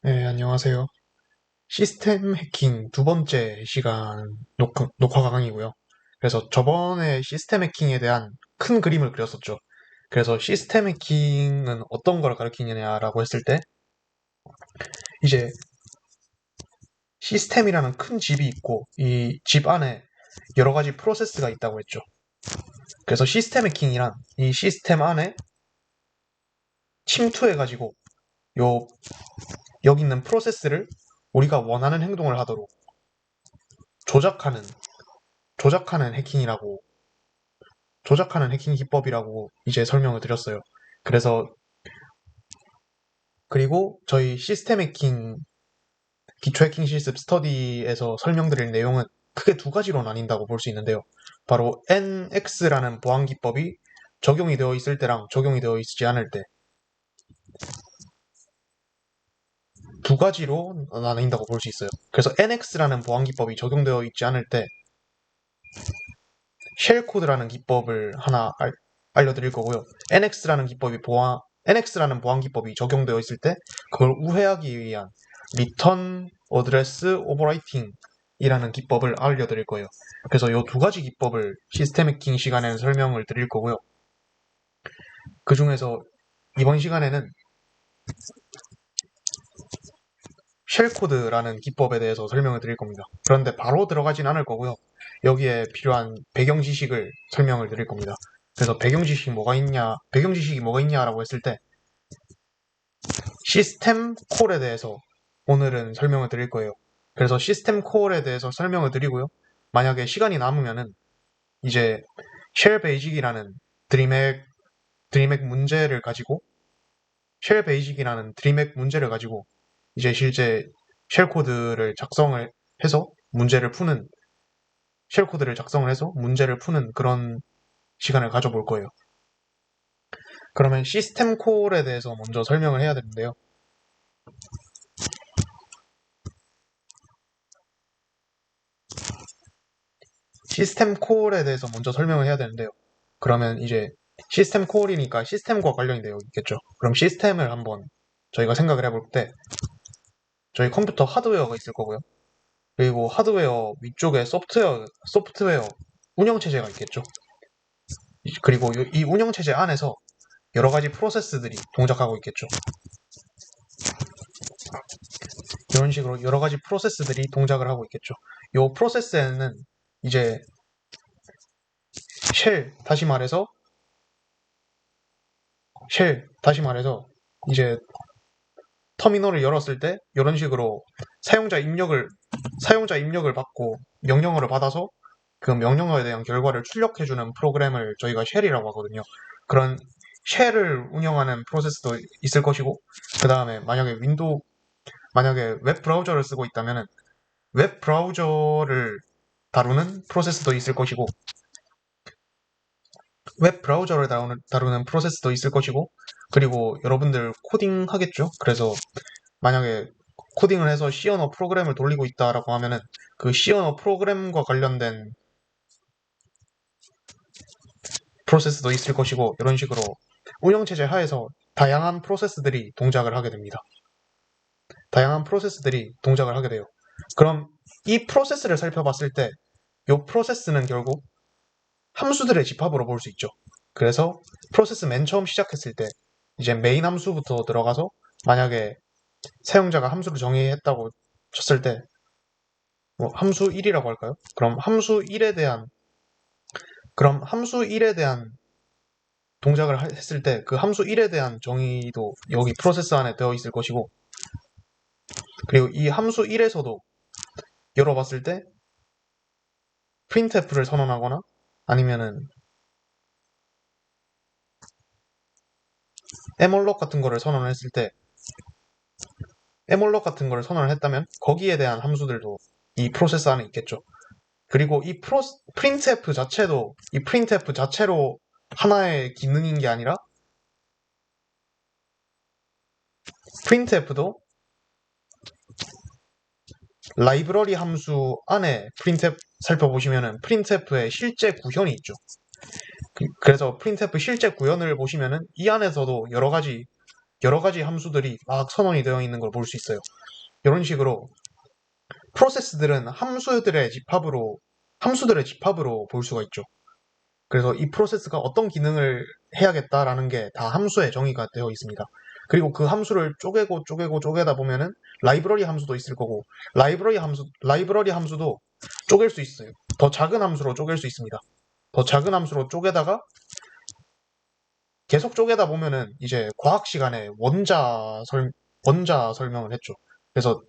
네, 안녕하세요. 시스템 해킹 두 번째 시간 녹화 강의고요. 그래서 저번에 시스템 해킹에 대한 큰 그림을 그렸었죠. 그래서 시스템 해킹은 어떤 걸 가리키느냐라고 했을 때, 이제 시스템이라는 큰 집이 있고, 이 집 안에 여러 가지 프로세스가 있다고 했죠. 그래서 시스템 해킹이란 이 시스템 안에 침투해가지고, 요, 여기 있는 프로세스를 우리가 원하는 행동을 하도록 조작하는, 조작하는 해킹이라고 조작하는 해킹 기법이라고 이제 설명을 드렸어요. 그래서 그리고 저희 시스템 해킹 기초 해킹 실습 스터디에서 설명드릴 내용은 크게 두 가지로 나뉜다고 볼 수 있는데요. 바로 NX라는 보안 기법이 적용이 되어 있을 때랑 적용이 되어 있지 않을 때 두 가지로 나뉜다고 볼 수 있어요. 그래서 NX라는 보안 기법이 적용되어 있지 않을 때 쉘 코드라는 기법을 하나 알려드릴 거고요. NX라는 보안 기법이 적용되어 있을 때 그걸 우회하기 위한 리턴 어드레스 오버라이팅 이라는 기법을 알려드릴 거예요. 그래서 이 두 가지 기법을 시스템 해킹 시간에는 설명을 드릴 거고요. 그 중에서 이번 시간에는 쉘 코드라는 기법에 대해서 설명을 드릴 겁니다. 그런데 바로 들어가진 않을 거고요. 여기에 필요한 배경 지식을 설명을 드릴 겁니다. 그래서 배경 지식이 뭐가 있냐라고 했을 때 시스템 콜에 대해서 오늘은 설명을 드릴 거예요. 그래서 시스템 콜에 대해서 설명을 드리고요. 만약에 시간이 남으면은 이제 쉘 베이직이라는 드림액 문제를 가지고 이제 실제 쉘 코드를 작성을 해서 문제를 푸는 그런 시간을 가져볼 거예요. 그러면 시스템 콜에 대해서 먼저 설명을 해야 되는데요. 시스템 콜에 대해서 먼저 설명을 해야 되는데요. 그러면 이제 시스템 콜이니까 시스템과 관련이 되어 있겠죠. 그럼 시스템을 한번 저희가 생각을 해볼 때 저희 컴퓨터 하드웨어가 있을 거고요. 그리고 하드웨어 위쪽에 소프트웨어 운영체제가 있겠죠. 그리고 이 운영체제 안에서 여러 가지 프로세스들이 동작하고 있겠죠. 이런 식으로 여러 가지 프로세스들이 동작을 하고 있겠죠. 이 프로세스에는 이제 다시 말해서 이제 터미널을 열었을 때 이런 식으로 사용자 입력을 받고 명령어를 받아서 그 명령어에 대한 결과를 출력해주는 프로그램을 저희가 쉘이라고 하거든요. 그런 쉘을 운영하는 프로세스도 있을 것이고, 그 다음에 만약에 웹 브라우저를 쓰고 있다면 웹 브라우저를 다루는 프로세스도 있을 것이고, 그리고 여러분들 코딩 하겠죠? 그래서 만약에 코딩을 해서 C 언어 프로그램을 돌리고 있다라고 하면은 그 C 언어 프로그램과 관련된 프로세스도 있을 것이고, 이런 식으로 운영체제 하에서 다양한 프로세스들이 동작을 하게 돼요. 그럼 이 프로세스를 살펴봤을 때 이 프로세스는 결국 함수들의 집합으로 볼 수 있죠. 그래서 프로세스 맨 처음 시작했을 때 이제 메인 함수부터 들어가서 만약에 사용자가 함수를 정의했다고 쳤을 때 함수 1이라고 할까요? 그럼 함수 1에 대한 동작을 했을 때 그 함수 1에 대한 정의도 여기 프로세스 안에 되어 있을 것이고, 그리고 이 함수 1에서도 열어봤을 때 printf를 선언하거나 아니면은 에몰록 같은 거를 선언을 했다면 거기에 대한 함수들도 이 프로세스 안에 있겠죠. 그리고 이 printf 자체로 하나의 기능인 게 아니라 printf도 라이브러리 함수 안에 printf 살펴보시면은 printf의 실제 구현이 있죠. 그래서 printf 실제 구현을 보시면은 이 안에서도 여러 가지 여러 가지 함수들이 막 선언이 되어 있는 걸 볼 수 있어요. 이런 식으로 프로세스들은 함수들의 집합으로 볼 수가 있죠. 그래서 이 프로세스가 어떤 기능을 해야겠다라는 게 다 함수에 정의가 되어 있습니다. 그리고 그 함수를 쪼개다 보면은 라이브러리 함수도 있을 거고, 라이브러리 함수도 쪼갤 수 있어요. 더 작은 함수로 쪼갤 수 있습니다. 더 작은 함수로 쪼개다가 계속 쪼개다 보면은 이제 과학 시간에 원자 설명을 했죠. 그래서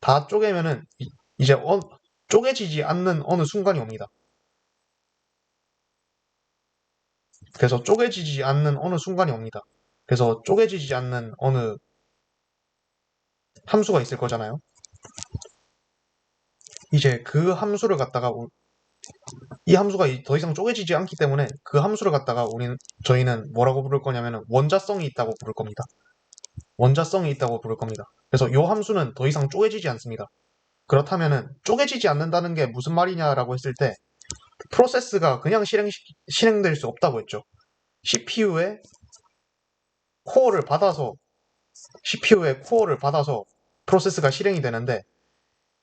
다 쪼개면은 이제 쪼개지지 않는 어느 순간이 옵니다. 그래서 쪼개지지 않는 어느 순간이 옵니다. 그래서 쪼개지지 않는 어느 함수가 있을 거잖아요. 이제 그 함수를 갖다가 이 함수가 더 이상 쪼개지지 않기 때문에 그 함수를 갖다가 저희는 뭐라고 부를 거냐면 원자성이 있다고 부를 겁니다. 원자성이 있다고 부를 겁니다. 그래서 이 함수는 더 이상 쪼개지지 않습니다. 그렇다면은 쪼개지지 않는다는 게 무슨 말이냐라고 했을 때 프로세스가 그냥 실행될 수 없다고 했죠. CPU의 코어를 받아서 프로세스가 실행이 되는데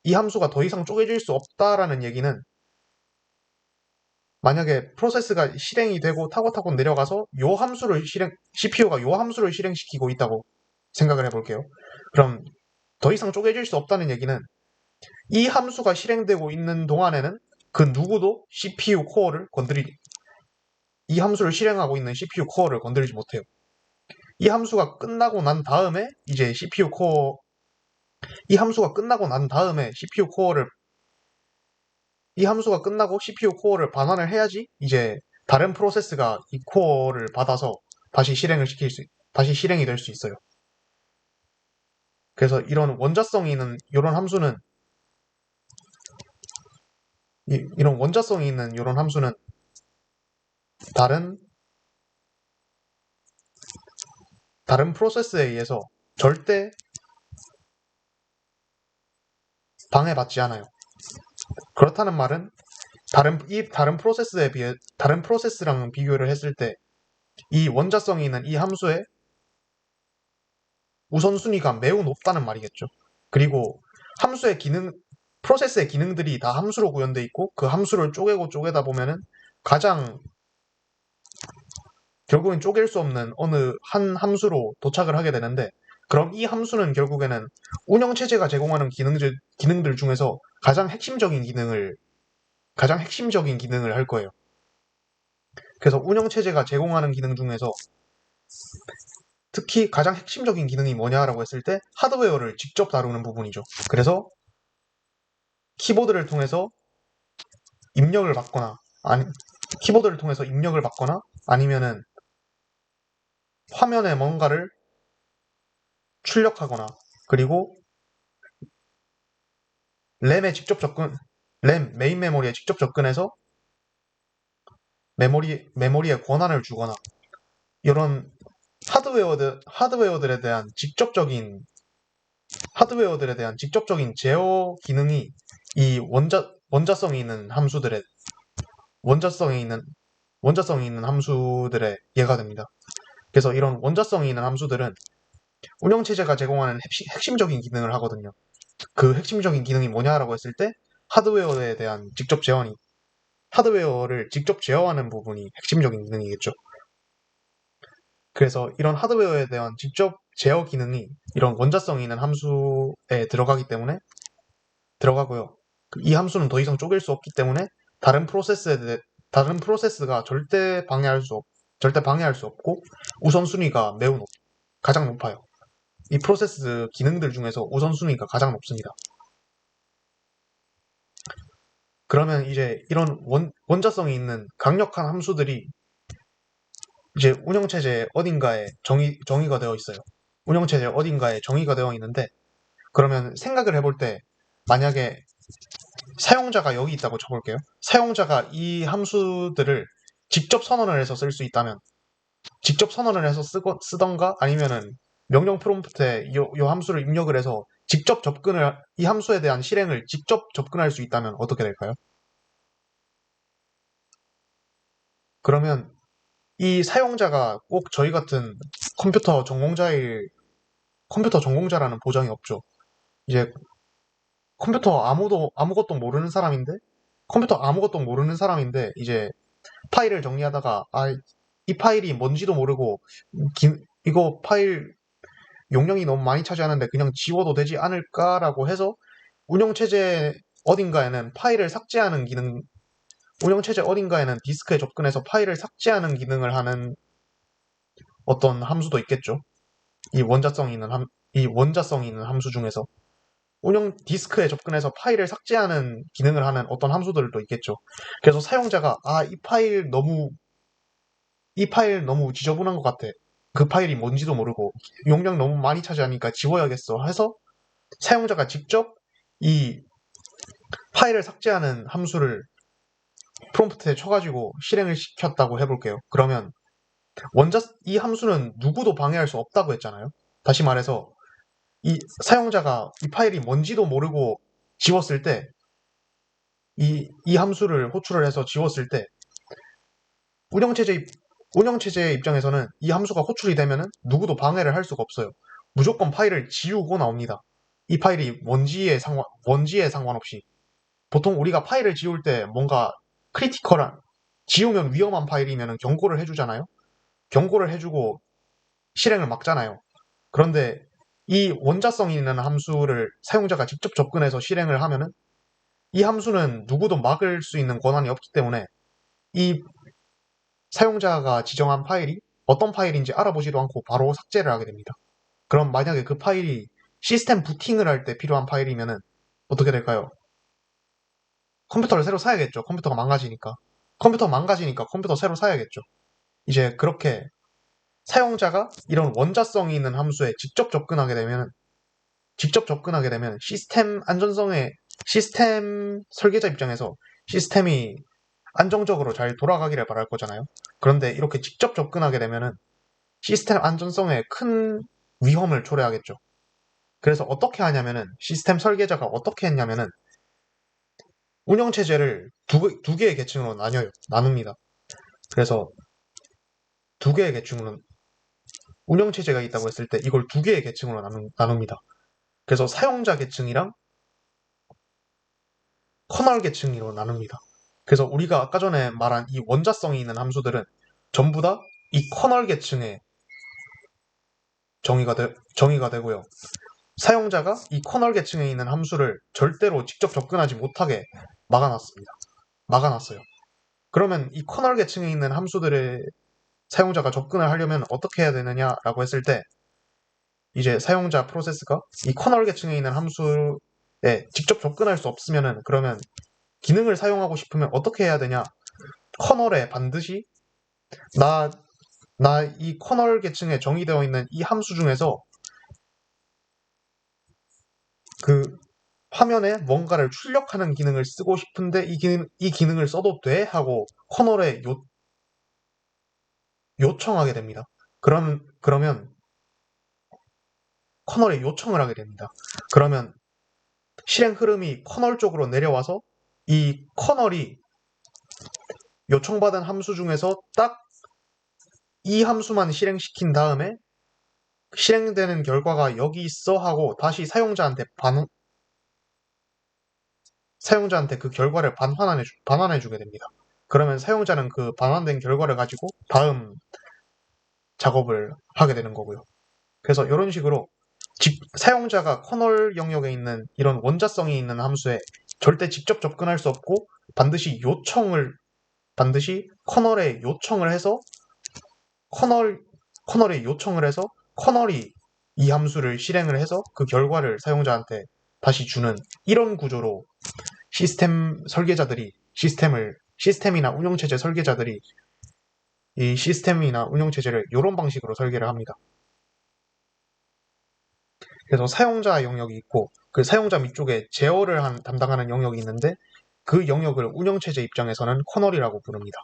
이 함수가 더 이상 쪼개질 수 없다라는 얘기는 만약에 프로세스가 실행이 되고 타고 내려가서 CPU가 요 함수를 실행시키고 있다고 생각을 해볼게요. 그럼 더 이상 쪼개질 수 없다는 얘기는 이 함수가 실행되고 있는 동안에는 그 누구도 이 함수를 실행하고 있는 CPU 코어를 건드리지 못해요. 이 함수가 끝나고 난 다음에 이제 이 함수가 끝나고 난 다음에 이 함수가 끝나고 CPU 코어를 반환을 해야지 이제 다른 프로세스가 이 코어를 받아서 다시 실행이 될 수 있어요. 그래서 이런 원자성이 있는 이런 함수는 다른 프로세스에 의해서 절대 방해받지 않아요. 그렇다는 말은 다른 프로세스랑 비교를 했을 때 이 원자성이 있는 이 함수의 우선순위가 매우 높다는 말이겠죠. 그리고 프로세스의 기능들이 다 함수로 구현돼 있고 그 함수를 쪼개다 보면은 결국엔 쪼갤 수 없는 어느 한 함수로 도착을 하게 되는데 그럼 이 함수는 결국에는 운영체제가 제공하는 기능들 중에서 가장 핵심적인 기능을 할 거예요. 그래서 운영체제가 제공하는 기능 중에서 특히 가장 핵심적인 기능이 뭐냐라고 했을 때 하드웨어를 직접 다루는 부분이죠. 그래서 키보드를 통해서 입력을 받거나 아니면은 화면에 뭔가를 출력하거나 그리고 메인 메모리에 직접 접근해서 메모리에 권한을 주거나 이런 하드웨어들에 대한 직접적인 제어 기능이 이 원자성이 있는 함수들의 예가 됩니다. 그래서 이런 원자성이 있는 함수들은 운영체제가 제공하는 핵심적인 기능을 하거든요. 그 핵심적인 기능이 뭐냐라고 했을 때 하드웨어를 직접 제어하는 부분이 핵심적인 기능이겠죠. 그래서 이런 하드웨어에 대한 직접 제어 기능이 이런 원자성이 있는 함수에 들어가고요. 이 함수는 더 이상 쪼갤 수 없기 때문에 다른 프로세스가 절대 방해할 수 없고 우선순위가 가장 높아요. 이 프로세스 기능들 중에서 우선순위가 가장 높습니다. 그러면 이제 이런 원자성이 있는 강력한 함수들이 이제 운영체제 어딘가에 정의가 되어 있어요. 운영체제 어딘가에 정의가 되어 있는데 그러면 생각을 해볼 때 만약에 사용자가 여기 있다고 쳐볼게요. 사용자가 이 함수들을 직접 선언을 해서 쓸 수 있다면 직접 선언을 해서 쓰던가 아니면은 명령 프롬프트에 이 함수를 입력을 해서 이 함수에 대한 실행을 직접 접근할 수 있다면 어떻게 될까요? 그러면 이 사용자가 꼭 저희 같은 컴퓨터 전공자라는 보장이 없죠. 이제 컴퓨터 아무것도 모르는 사람인데 이제 파일을 정리하다가 이 파일이 뭔지도 모르고 이거 파일 용량이 너무 많이 차지하는데 그냥 지워도 되지 않을까라고 해서 운영체제 어딘가에는 파일을 삭제하는 기능, 운영체제 어딘가에는 디스크에 접근해서 파일을 삭제하는 기능을 하는 어떤 함수도 있겠죠. 이 원자성이 있는 함수 중에서 운영 디스크에 접근해서 파일을 삭제하는 기능을 하는 어떤 함수들도 있겠죠. 그래서 사용자가 이 파일 너무 지저분한 것 같아. 그 파일이 뭔지도 모르고 용량 너무 많이 차지하니까 지워야겠어 해서 사용자가 직접 이 파일을 삭제하는 함수를 프롬프트에 쳐가지고 실행을 시켰다고 해볼게요. 그러면 이 함수는 누구도 방해할 수 없다고 했잖아요. 다시 말해서 이 사용자가 이 파일이 뭔지도 모르고 지웠을 때, 이 함수를 호출을 해서 지웠을 때, 운영체제, 운영체제의 입장에서는 이 함수가 호출이 되면은 누구도 방해를 할 수가 없어요. 무조건 파일을 지우고 나옵니다. 이 파일이 뭔지에 상관없이. 보통 우리가 파일을 지울 때 뭔가 크리티컬한, 지우면 위험한 파일이면 경고를 해주잖아요. 경고를 해주고 실행을 막잖아요. 그런데 이 원자성이 있는 함수를 사용자가 직접 접근해서 실행을 하면은 이 함수는 누구도 막을 수 있는 권한이 없기 때문에 이 사용자가 지정한 파일이 어떤 파일인지 알아보지도 않고 바로 삭제를 하게 됩니다. 그럼 만약에 그 파일이 시스템 부팅을 할 때 필요한 파일이면은 어떻게 될까요? 컴퓨터를 새로 사야겠죠. 컴퓨터 망가지니까 컴퓨터 새로 사야겠죠. 이제 그렇게 사용자가 이런 원자성이 있는 함수에 직접 접근하게 되면 시스템 설계자 입장에서 시스템이 안정적으로 잘 돌아가기를 바랄 거잖아요. 그런데 이렇게 직접 접근하게 되면은 시스템 안전성에 큰 위험을 초래하겠죠. 그래서 어떻게 하냐면은 시스템 설계자가 어떻게 했냐면은 운영체제를 두 개의 계층으로 나눕니다. 그래서 두 개의 계층으로 운영체제가 있다고 했을 때 이걸 두 개의 계층으로 나눕니다. 그래서 사용자 계층이랑 커널 계층으로 나눕니다. 그래서 우리가 아까 전에 말한 이 원자성이 있는 함수들은 전부 다 이 커널 계층에 정의가 되고요. 사용자가 이 커널 계층에 있는 함수를 절대로 직접 접근하지 못하게 막아놨습니다. 막아놨어요. 그러면 이 커널 계층에 있는 함수들의 사용자가 접근을 하려면 어떻게 해야 되느냐라고 했을 때 이제 사용자 프로세스가 이 커널 계층에 있는 함수에 직접 접근할 수 없으면은 그러면 기능을 사용하고 싶으면 어떻게 해야 되냐? 커널에 반드시 나 이 커널 계층에 정의되어 있는 이 함수 중에서 그 화면에 뭔가를 출력하는 기능을 쓰고 싶은데 이 기능을 써도 돼? 하고 커널에 요청하게 됩니다. 그러면 커널에 요청을 하게 됩니다. 그러면 실행 흐름이 커널 쪽으로 내려와서 이 커널이 요청받은 함수 중에서 딱 이 함수만 실행시킨 다음에 실행되는 결과가 여기 있어 하고 다시 사용자한테 그 결과를 반환해주게 됩니다. 그러면 사용자는 그 반환된 결과를 가지고 다음 작업을 하게 되는 거고요. 그래서 이런 식으로 사용자가 커널 영역에 있는 이런 원자성이 있는 함수에 절대 직접 접근할 수 없고 반드시 커널에 요청을 해서 커널이 이 함수를 실행을 해서 그 결과를 사용자한테 다시 주는 이런 구조로 시스템이나 운영체제 설계자들이 이 시스템이나 운영체제를 이런 방식으로 설계를 합니다. 그래서 사용자 영역이 있고 그 사용자 밑쪽에 제어를 담당하는 영역이 있는데 그 영역을 운영체제 입장에서는 커널이라고 부릅니다.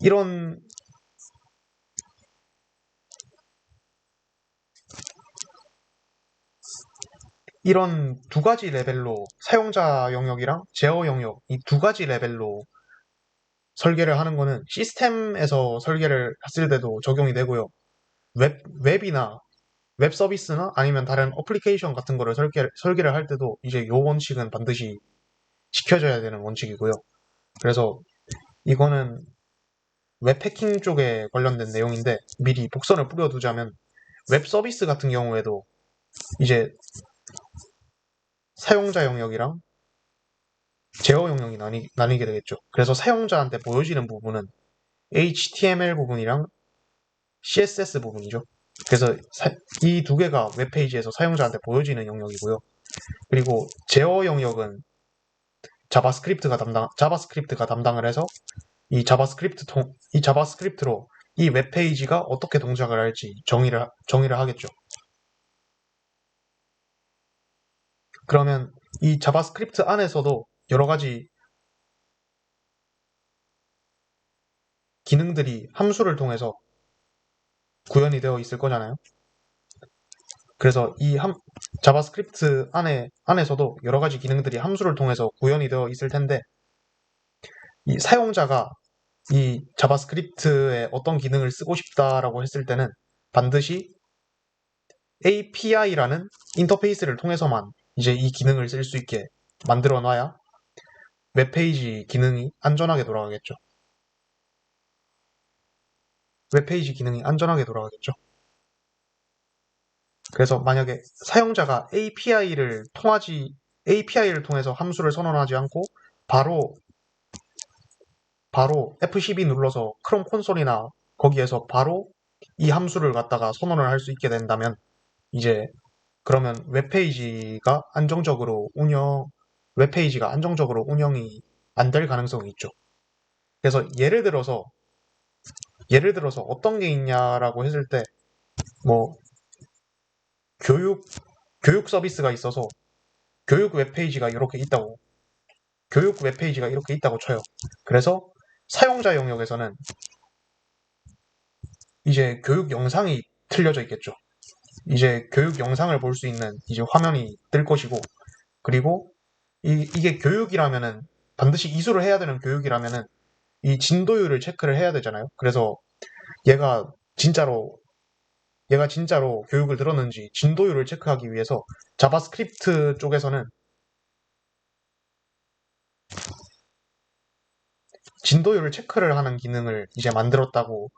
이런 두 가지 레벨로 사용자 영역이랑 제어 영역 이 두 가지 레벨로 설계를 하는 거는 시스템에서 설계를 했을 때도 적용이 되고요. 웹이나 웹 서비스나 아니면 다른 어플리케이션 같은 거를 설계를 할 때도 이제 요 원칙은 반드시 지켜져야 되는 원칙이고요. 그래서 이거는 웹 해킹 쪽에 관련된 내용인데 미리 복선을 뿌려두자면 웹 서비스 같은 경우에도 이제 사용자 영역이랑 제어 영역이 나뉘게 되겠죠. 그래서 사용자한테 보여지는 부분은 HTML 부분이랑 CSS 부분이죠. 그래서 이 두 개가 웹페이지에서 사용자한테 보여지는 영역이고요. 그리고 제어 영역은 자바스크립트가 담당을 해서 이 자바스크립트로 이 웹페이지가 어떻게 동작을 할지 정의를 하겠죠. 그러면 이 자바스크립트 안에서도 여러 가지 기능들이 함수를 통해서 구현이 되어 있을 거잖아요. 그래서 자바스크립트 안에서도 여러 가지 기능들이 함수를 통해서 구현이 되어 있을 텐데, 이 사용자가 이 자바스크립트에 어떤 기능을 쓰고 싶다라고 했을 때는 반드시 API라는 인터페이스를 통해서만 이제 이 기능을 쓸 수 있게 만들어 놔야 웹페이지 기능이 안전하게 돌아가겠죠. 웹페이지 기능이 안전하게 돌아가겠죠. 그래서 만약에 사용자가 API를 통해서 함수를 선언하지 않고 바로 F12 눌러서 크롬 콘솔이나 거기에서 바로 이 함수를 갖다가 선언을 할 수 있게 된다면 이제 그러면 웹페이지가 안정적으로 운영이 안 될 가능성이 있죠. 그래서 예를 들어서 어떤 게 있냐라고 했을 때 뭐 교육 서비스가 있어서 교육 웹페이지가 이렇게 있다고 쳐요. 그래서 사용자 영역에서는 이제 교육 영상이 틀려져 있겠죠. 이제 교육 영상을 볼 수 있는 이제 화면이 뜰 것이고, 그리고 이게 교육이라면은 반드시 이수를 해야 되는 교육이라면은 이 진도율을 체크를 해야 되잖아요. 그래서 얘가 진짜로 교육을 들었는지 진도율을 체크하기 위해서 자바스크립트 쪽에서는 진도율을 체크를 하는 기능을 이제 만들었다고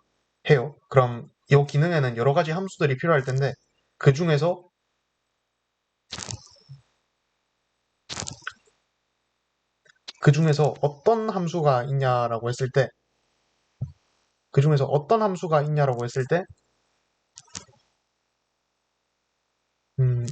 해요. 그럼 이 기능에는 여러 가지 함수들이 필요할 텐데 그 중에서 어떤 함수가 있냐라고 했을 때 음,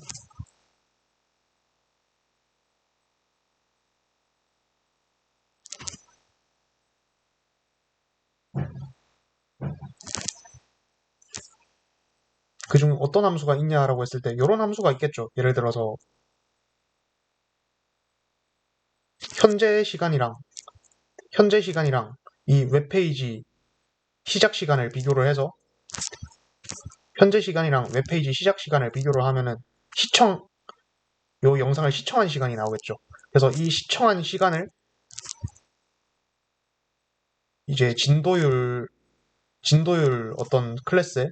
그중 어떤 함수가 있냐라고 했을 때 이런 함수가 있겠죠. 예를 들어서 현재 시간이랑 이 웹페이지 시작 시간을 비교를 해서 현재 시간이랑 웹페이지 시작 시간을 비교를 하면은 요 영상을 시청한 시간이 나오겠죠. 그래서 이 시청한 시간을 이제 진도율 어떤 클래스에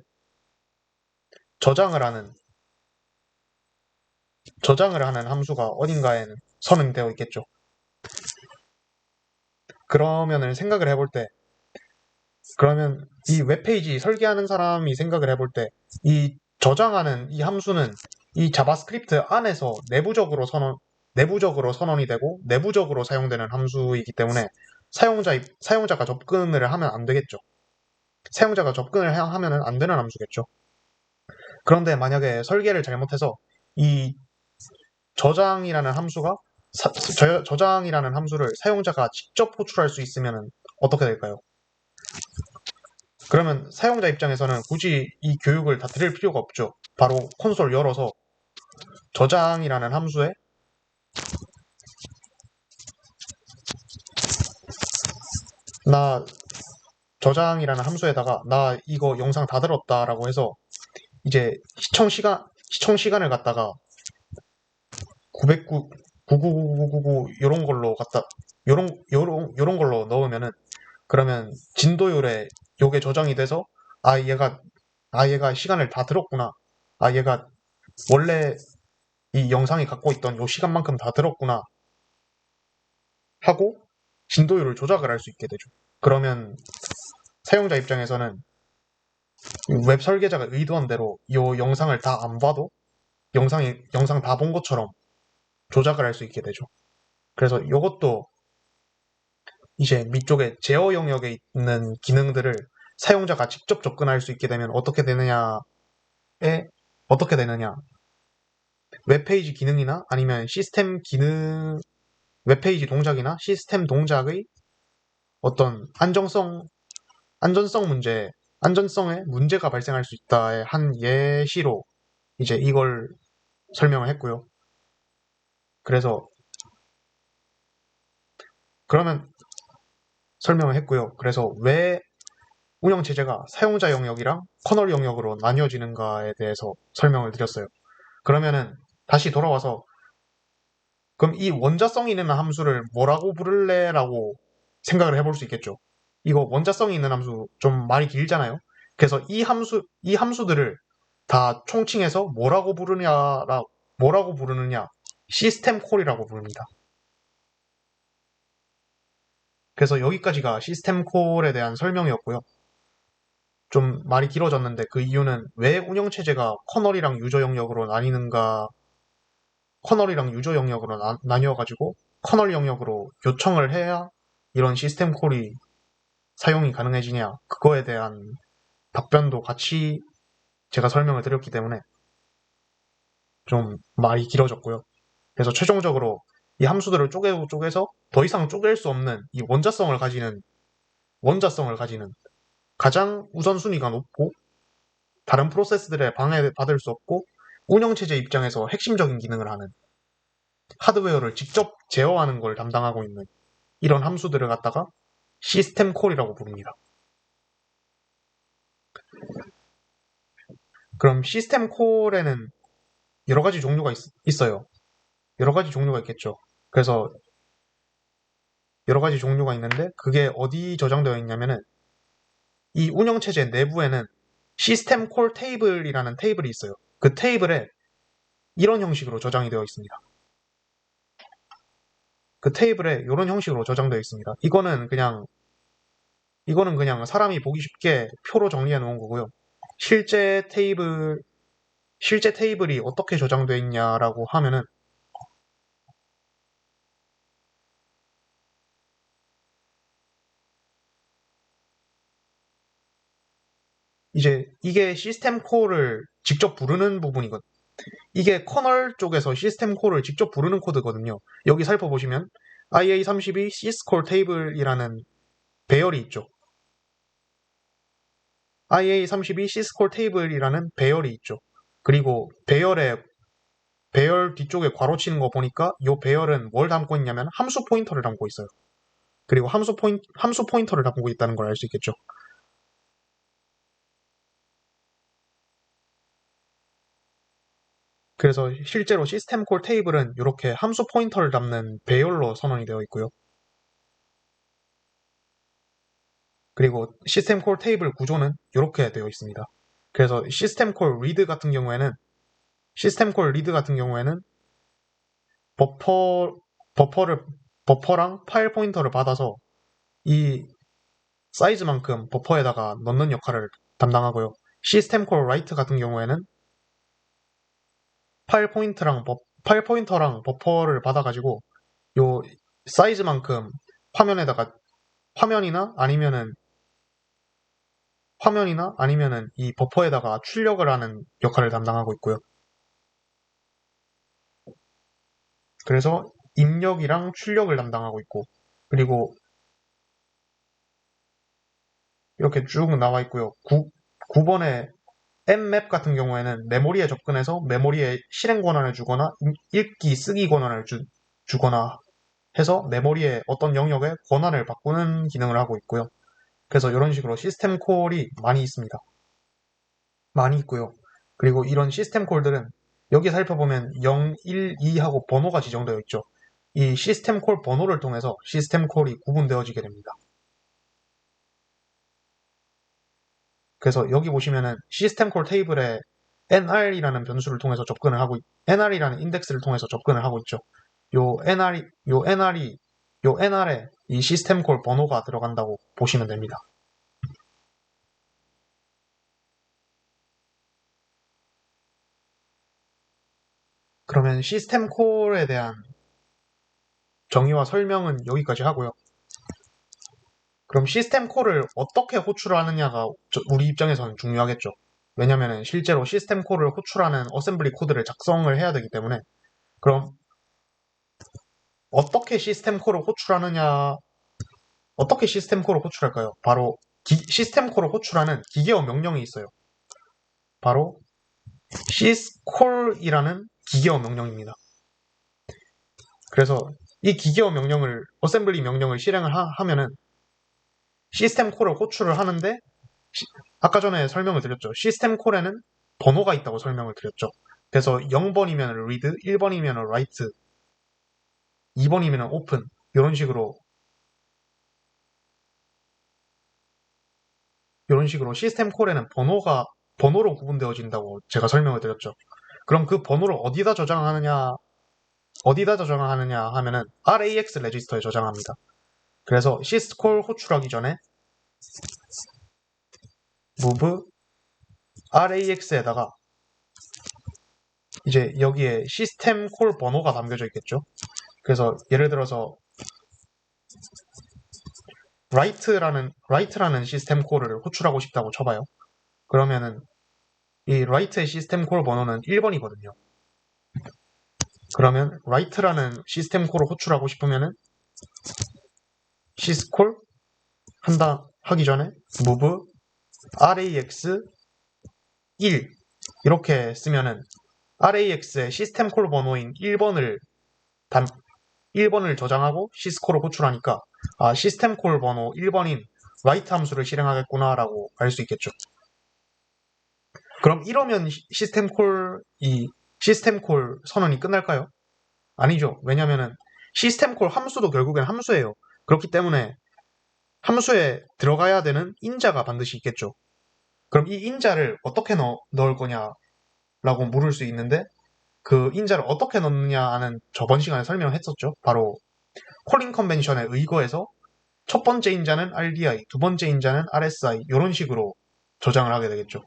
저장을 하는 함수가 어딘가에는 선언되어 있겠죠. 그러면 이 웹페이지 설계하는 사람이 생각을 해볼 때 이 저장하는 이 함수는 이 자바스크립트 안에서 내부적으로 선언이 되고 내부적으로 사용되는 함수이기 때문에 사용자가 접근을 하면 안 되겠죠. 사용자가 접근을 하면은 안 되는 함수겠죠. 그런데 만약에 설계를 잘못해서 이 저장이라는 함수가 저장이라는 함수를 사용자가 직접 호출할 수 있으면 어떻게 될까요? 그러면 사용자 입장에서는 굳이 이 교육을 다 들을 필요가 없죠. 바로 콘솔 열어서 저장이라는 함수에 나 저장이라는 함수에다가 나 이거 영상 다 들었다라고 해서 이제 시청 시간을 갖다가 909 99999 이런 걸로 요런 걸로 넣으면은 그러면 진도율에 요게 저장이 돼서 아 얘가 아, 얘가 시간을 다 들었구나. 아, 얘가 원래 이 영상이 갖고 있던 요 시간만큼 다 들었구나 하고 진도율을 조작을 할 수 있게 되죠. 그러면 사용자 입장에서는 웹 설계자가 의도한 대로 이 영상을 다 안 봐도 영상 다 본 것처럼 조작을 할 수 있게 되죠. 그래서 이것도 이제 밑쪽에 제어 영역에 있는 기능들을 사용자가 직접 접근할 수 있게 되면 어떻게 되느냐. 웹페이지 기능이나 아니면 시스템 기능, 웹페이지 동작이나 시스템 동작의 어떤 안전성 문제, 안전성에 문제가 발생할 수 있다의 한 예시로 이제 이걸 설명을 했고요. 그래서 그러면 설명을 했고요. 그래서 왜 운영체제가 사용자 영역이랑 커널 영역으로 나뉘어지는가에 대해서 설명을 드렸어요. 그러면은 다시 돌아와서 그럼 이 원자성이 있는 함수를 뭐라고 부를래라고 생각을 해볼 수 있겠죠. 이거 원자성이 있는 함수 좀 말이 길잖아요. 그래서 이 함수들을 다 총칭해서 뭐라고 부르느냐 시스템 콜이라고 부릅니다. 그래서 여기까지가 시스템 콜에 대한 설명이었고요. 좀 말이 길어졌는데 그 이유는 왜 운영체제가 커널이랑 유저 영역으로 나뉘어가지고 커널 영역으로 요청을 해야 이런 시스템 콜이 사용이 가능해지냐 그거에 대한 답변도 같이 제가 설명을 드렸기 때문에 좀 말이 길어졌고요. 그래서 최종적으로 이 함수들을 쪼개서 더 이상 쪼갤 수 없는 이 원자성을 가지는 가장 우선순위가 높고 다른 프로세스들에 방해받을 수 없고 운영체제 입장에서 핵심적인 기능을 하는 하드웨어를 직접 제어하는 걸 담당하고 있는 이런 함수들을 갖다가 시스템 콜이라고 부릅니다. 그럼 시스템 콜에는 여러 가지 종류가 있어요. 여러 가지 종류가 있겠죠. 그래서 여러 가지 종류가 있는데 그게 어디 저장되어 있냐면은 이 운영체제 내부에는 시스템 콜 테이블이라는 테이블이 있어요. 그 테이블에 이런 형식으로 저장이 되어 있습니다. 그 테이블에 이런 형식으로 저장되어 있습니다. 이거는 그냥 사람이 보기 쉽게 표로 정리해 놓은 거고요. 실제 테이블이 어떻게 저장되어 있냐라고 하면은 이제 이게 시스템 콜을 직접 부르는 부분이거든요. 이게 커널 쪽에서 시스템 콜을 직접 부르는 코드거든요. 여기 살펴보시면 IA32 syscall table이라는 배열이 있죠. IA32 syscall table이라는 배열이 있죠. 그리고 배열 뒤쪽에 괄호 치는 거 보니까 이 배열은 뭘 담고 있냐면 함수 포인터를 담고 있어요. 그리고 함수 포인터를 담고 있다는 걸 알 수 있겠죠. 그래서 실제로 시스템 콜 테이블은 이렇게 함수 포인터를 담는 배열로 선언이 되어 있고요. 그리고 시스템 콜 테이블 구조는 이렇게 되어 있습니다. 그래서 시스템 콜 리드 같은 경우에는 버퍼 버퍼를 버퍼랑 파일 포인터를 받아서 이 사이즈만큼 버퍼에다가 넣는 역할을 담당하고요. 시스템 콜 라이트 같은 경우에는 파일 포인터랑 버퍼를 받아가지고 요 사이즈만큼 화면에다가 화면이나 아니면은 이 버퍼에다가 출력을 하는 역할을 담당하고 있고요. 그래서 입력이랑 출력을 담당하고 있고 그리고 이렇게 쭉 나와 있고요. 9번에 mmap 같은 경우에는 메모리에 접근해서 메모리에 실행 권한을 주거나 읽기, 쓰기 권한을 주거나 해서 메모리의 어떤 영역에 권한을 바꾸는 기능을 하고 있고요. 그래서 이런 식으로 시스템 콜이 많이 있습니다. 많이 있고요. 그리고 이런 시스템 콜들은 여기 살펴보면 0, 1, 2하고 번호가 지정되어 있죠. 이 시스템 콜 번호를 통해서 시스템 콜이 구분되어지게 됩니다. 그래서 여기 보시면은 시스템 콜 테이블에 nr이라는 변수를 통해서 접근을 하고 nr이라는 인덱스를 통해서 접근을 하고 있죠. 요 nr에 이 시스템 콜 번호가 들어간다고 보시면 됩니다. 그러면 시스템 콜에 대한 정의와 설명은 여기까지 하고요. 그럼 시스템 콜을 어떻게 호출하느냐가 우리 입장에서는 중요하겠죠. 왜냐면 실제로 시스템 콜을 호출하는 어셈블리 코드를 작성을 해야 되기 때문에. 그럼 어떻게 시스템 콜을 호출하느냐, 어떻게 시스템 콜을 호출할까요? 바로 시스템 콜을 호출하는 기계어 명령이 있어요. 바로 syscall이라는 기계어 명령입니다. 그래서 이 기계어 명령을, 어셈블리 명령을 실행을 하면은 시스템 콜을 호출을 하는데, 아까 전에 설명을 드렸죠. 시스템 콜에는 번호가 있다고 설명을 드렸죠. 그래서 0번이면 read, 1번이면 write, 2번이면 open, 이런 식으로 시스템 콜에는 번호로 구분되어진다고 제가 설명을 드렸죠. 그럼 그 번호를 어디다 저장하느냐 하면은 RAX 레지스터에 저장합니다. 그래서 syscall 호출하기 전에 move RAX에다가 이제 여기에 시스템 콜 번호가 담겨져 있겠죠. 그래서 예를 들어서 write라는 시스템 콜을 호출하고 싶다고 쳐봐요. 그러면은 이 write의 시스템 콜 번호는 1번이거든요. 그러면 write라는 시스템 콜을 호출하고 싶으면은 syscall 하기 전에 move rax 1 이렇게 쓰면은 RAX의 시스템 콜 번호인 1번을 저장하고 syscall을 호출하니까 시스템 콜 번호 1번인 write 함수를 실행하겠구나라고 알 수 있겠죠. 그럼 이러면 시스템 콜 선언이 끝날까요? 아니죠. 왜냐면은 시스템 콜 함수도 결국엔 함수예요. 그렇기 때문에 함수에 들어가야 되는 인자가 반드시 있겠죠. 그럼 이 인자를 어떻게 넣을 거냐라고 물을 수 있는데, 그 인자를 어떻게 넣느냐는 저번 시간에 설명을 했었죠. 바로 콜링 컨벤션에 의거해서 첫 번째 인자는 RDI, 두 번째 인자는 RSI 이런 식으로 저장을 하게 되겠죠.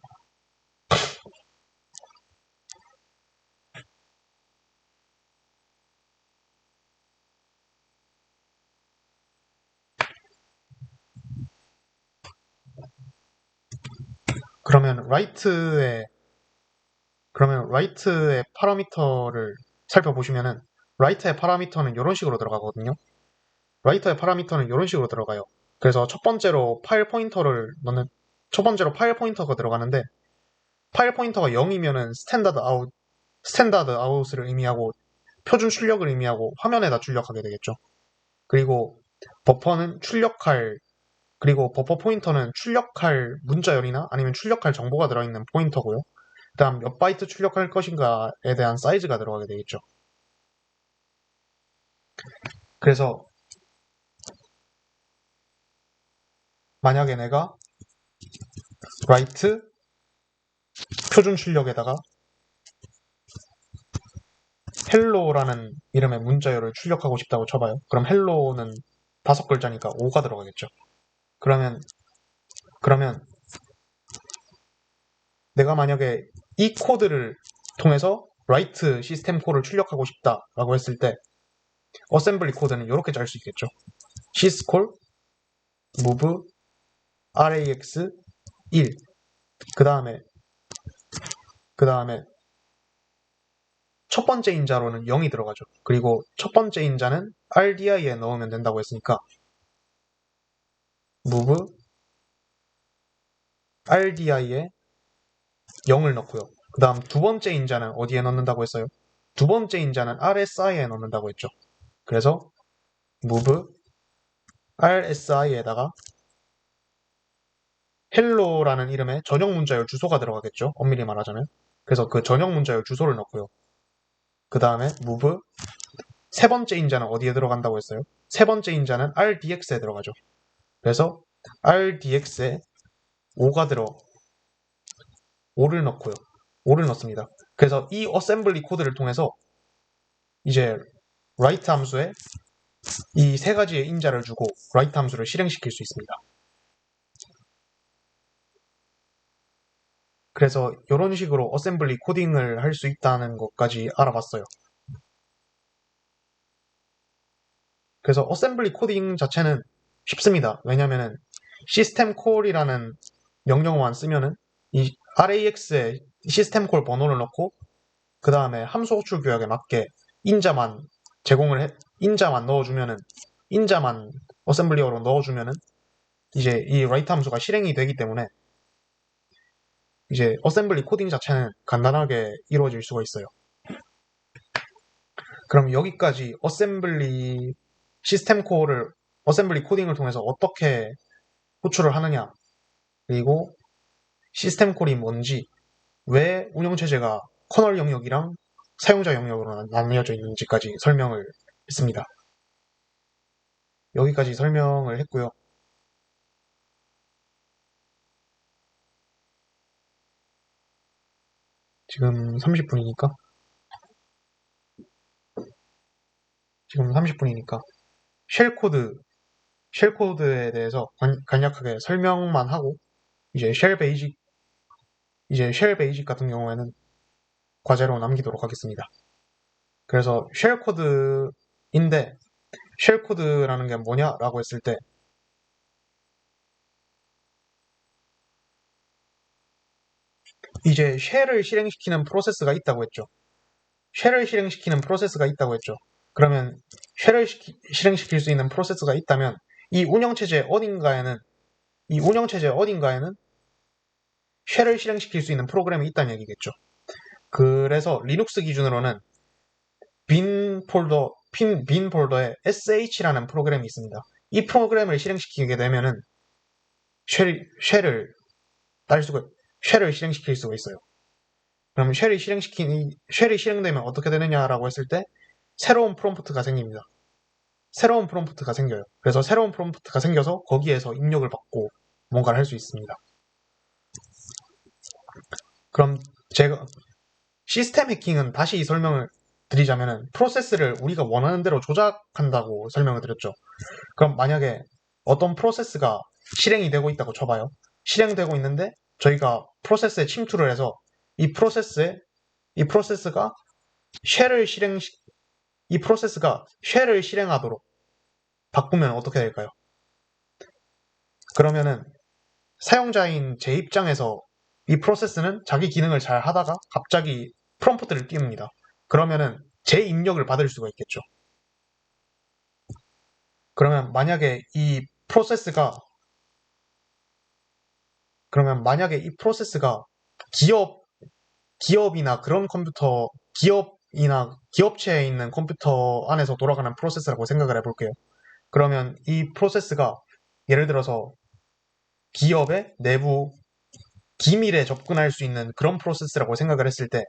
그러면 write의 파라미터를 살펴보시면은 write의 파라미터는 이런 식으로 들어가거든요. write의 파라미터는 이런 식으로 들어가요. 그래서 첫 번째로 파일 포인터가 들어가는데, 파일 포인터가 0이면은 스탠다드 아웃을 의미하고 표준 출력을 의미하고 화면에다 출력하게 되겠죠. 그리고 그리고 버퍼 포인터는 출력할 문자열이나 아니면 출력할 정보가 들어있는 포인터고요. 그 다음 몇 바이트 출력할 것인가에 대한 사이즈가 들어가게 되겠죠. 그래서 만약에 내가 write 표준 출력에다가 hello라는 이름의 문자열을 출력하고 싶다고 쳐봐요. 그럼 hello는 5글자니까 5가 들어가겠죠. 그러면 내가 만약에 이 코드를 통해서 write 시스템 콜을 출력하고 싶다라고 했을 때 어셈블리 코드는 이렇게 짤 수 있겠죠. syscall move rax 1 그 다음에 첫 번째 인자로는 0이 들어가죠. 그리고 첫 번째 인자는 RDI에 넣으면 된다고 했으니까 move RDI에 0을 넣고요. 그 다음 두 번째 인자는 어디에 넣는다고 했어요? 두 번째 인자는 RSI에 넣는다고 했죠. 그래서 move RSI에다가 hello라는 이름의 전용 문자열 주소가 들어가겠죠. 엄밀히 말하자면. 그래서 그 전용 문자열 주소를 넣고요. 그 다음에 move 세 번째 인자는 어디에 들어간다고 했어요? 세 번째 인자는 RDX에 들어가죠. 그래서 RDX에 5가 5를 넣고요. 5를 넣습니다. 그래서 이 어셈블리 코드를 통해서 이제 write 함수에 이 세 가지의 인자를 주고 write 함수를 실행시킬 수 있습니다. 그래서 이런 식으로 어셈블리 코딩을 할 수 있다는 것까지 알아봤어요. 그래서 어셈블리 코딩 자체는 쉽습니다. 왜냐면은 시스템 콜이라는 명령어만 쓰면은 이 RAX에 시스템 콜 번호를 넣고 그 다음에 함수 호출 규약에 맞게 인자만 인자만 넣어주면은 인자만 어셈블리어로 넣어주면은 이제 이 write 함수가 실행이 되기 때문에 이제 어셈블리 코딩 자체는 간단하게 이루어질 수가 있어요. 그럼 여기까지 어셈블리 시스템 콜을 어셈블리 코딩을 통해서 어떻게 호출을 하느냐, 그리고 시스템 콜이 뭔지, 왜 운영체제가 커널 영역이랑 사용자 영역으로 나뉘어져 있는지까지 설명을 했습니다. 여기까지 설명을 했고요. 지금 30분이니까 쉘코드에 대해서 간략하게 설명만 하고 이제 쉘 베이직 같은 경우에는 과제로 남기도록 하겠습니다. 그래서 쉘코드인데 쉘코드라는 게 뭐냐라고 했을 때 이제 쉘을 실행시키는 프로세스가 있다고 했죠. 쉘을 실행시키는 프로세스가 있다고 했죠. 그러면 쉘을 실행시킬 수 있는 프로세스가 있다면 이 운영체제 어딘가에는 쉘을 실행시킬 수 있는 프로그램이 있다는 얘기겠죠. 그래서 리눅스 기준으로는 빈 폴더에 sh라는 프로그램이 있습니다. 이 프로그램을 실행시키게 되면은 쉘을 실행시킬 수가 있어요. 그럼 쉘이 실행되면 어떻게 되느냐라고 했을 때 새로운 프롬프트가 생깁니다. 새로운 프롬프트가 생겨요. 그래서 새로운 프롬프트가 생겨서 거기에서 입력을 받고 뭔가를 할 수 있습니다. 그럼 제가 시스템 해킹은 다시 설명을 드리자면은 프로세스를 우리가 원하는 대로 조작한다고 설명을 드렸죠. 그럼 만약에 어떤 프로세스가 실행이 되고 있다고 쳐봐요. 실행되고 있는데 저희가 프로세스에 침투를 해서 이 프로세스가 쉘을 실행하도록 바꾸면 어떻게 될까요? 그러면은 사용자인 제 입장에서 이 프로세스는 자기 기능을 잘 하다가 갑자기 프롬프트를 띄웁니다. 그러면은 제 입력을 받을 수가 있겠죠. 그러면 만약에 이 프로세스가 기업이나 그런 기업체에 있는 컴퓨터 안에서 돌아가는 프로세스라고 생각을 해볼게요. 그러면 이 프로세스가 예를 들어서 기업의 내부 기밀에 접근할 수 있는 그런 프로세스라고 생각을 했을 때,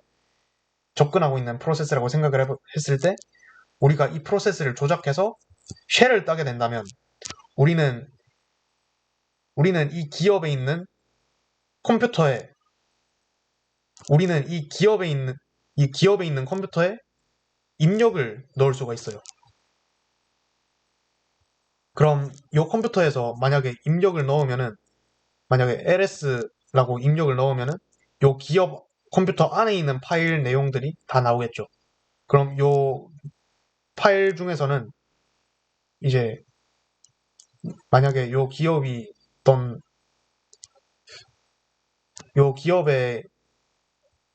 접근하고 있는 프로세스라고 생각을 했을 때, 우리가 이 프로세스를 조작해서 쉘을 따게 된다면, 우리는 이 기업에 있는 컴퓨터에, 이 기업에 있는 컴퓨터에 입력을 넣을 수가 있어요. 그럼 이 컴퓨터에서 만약에 LS라고 입력을 넣으면은 이 기업 컴퓨터 안에 있는 파일 내용들이 다 나오겠죠. 그럼 이 파일 중에서는 이제 만약에 요 기업의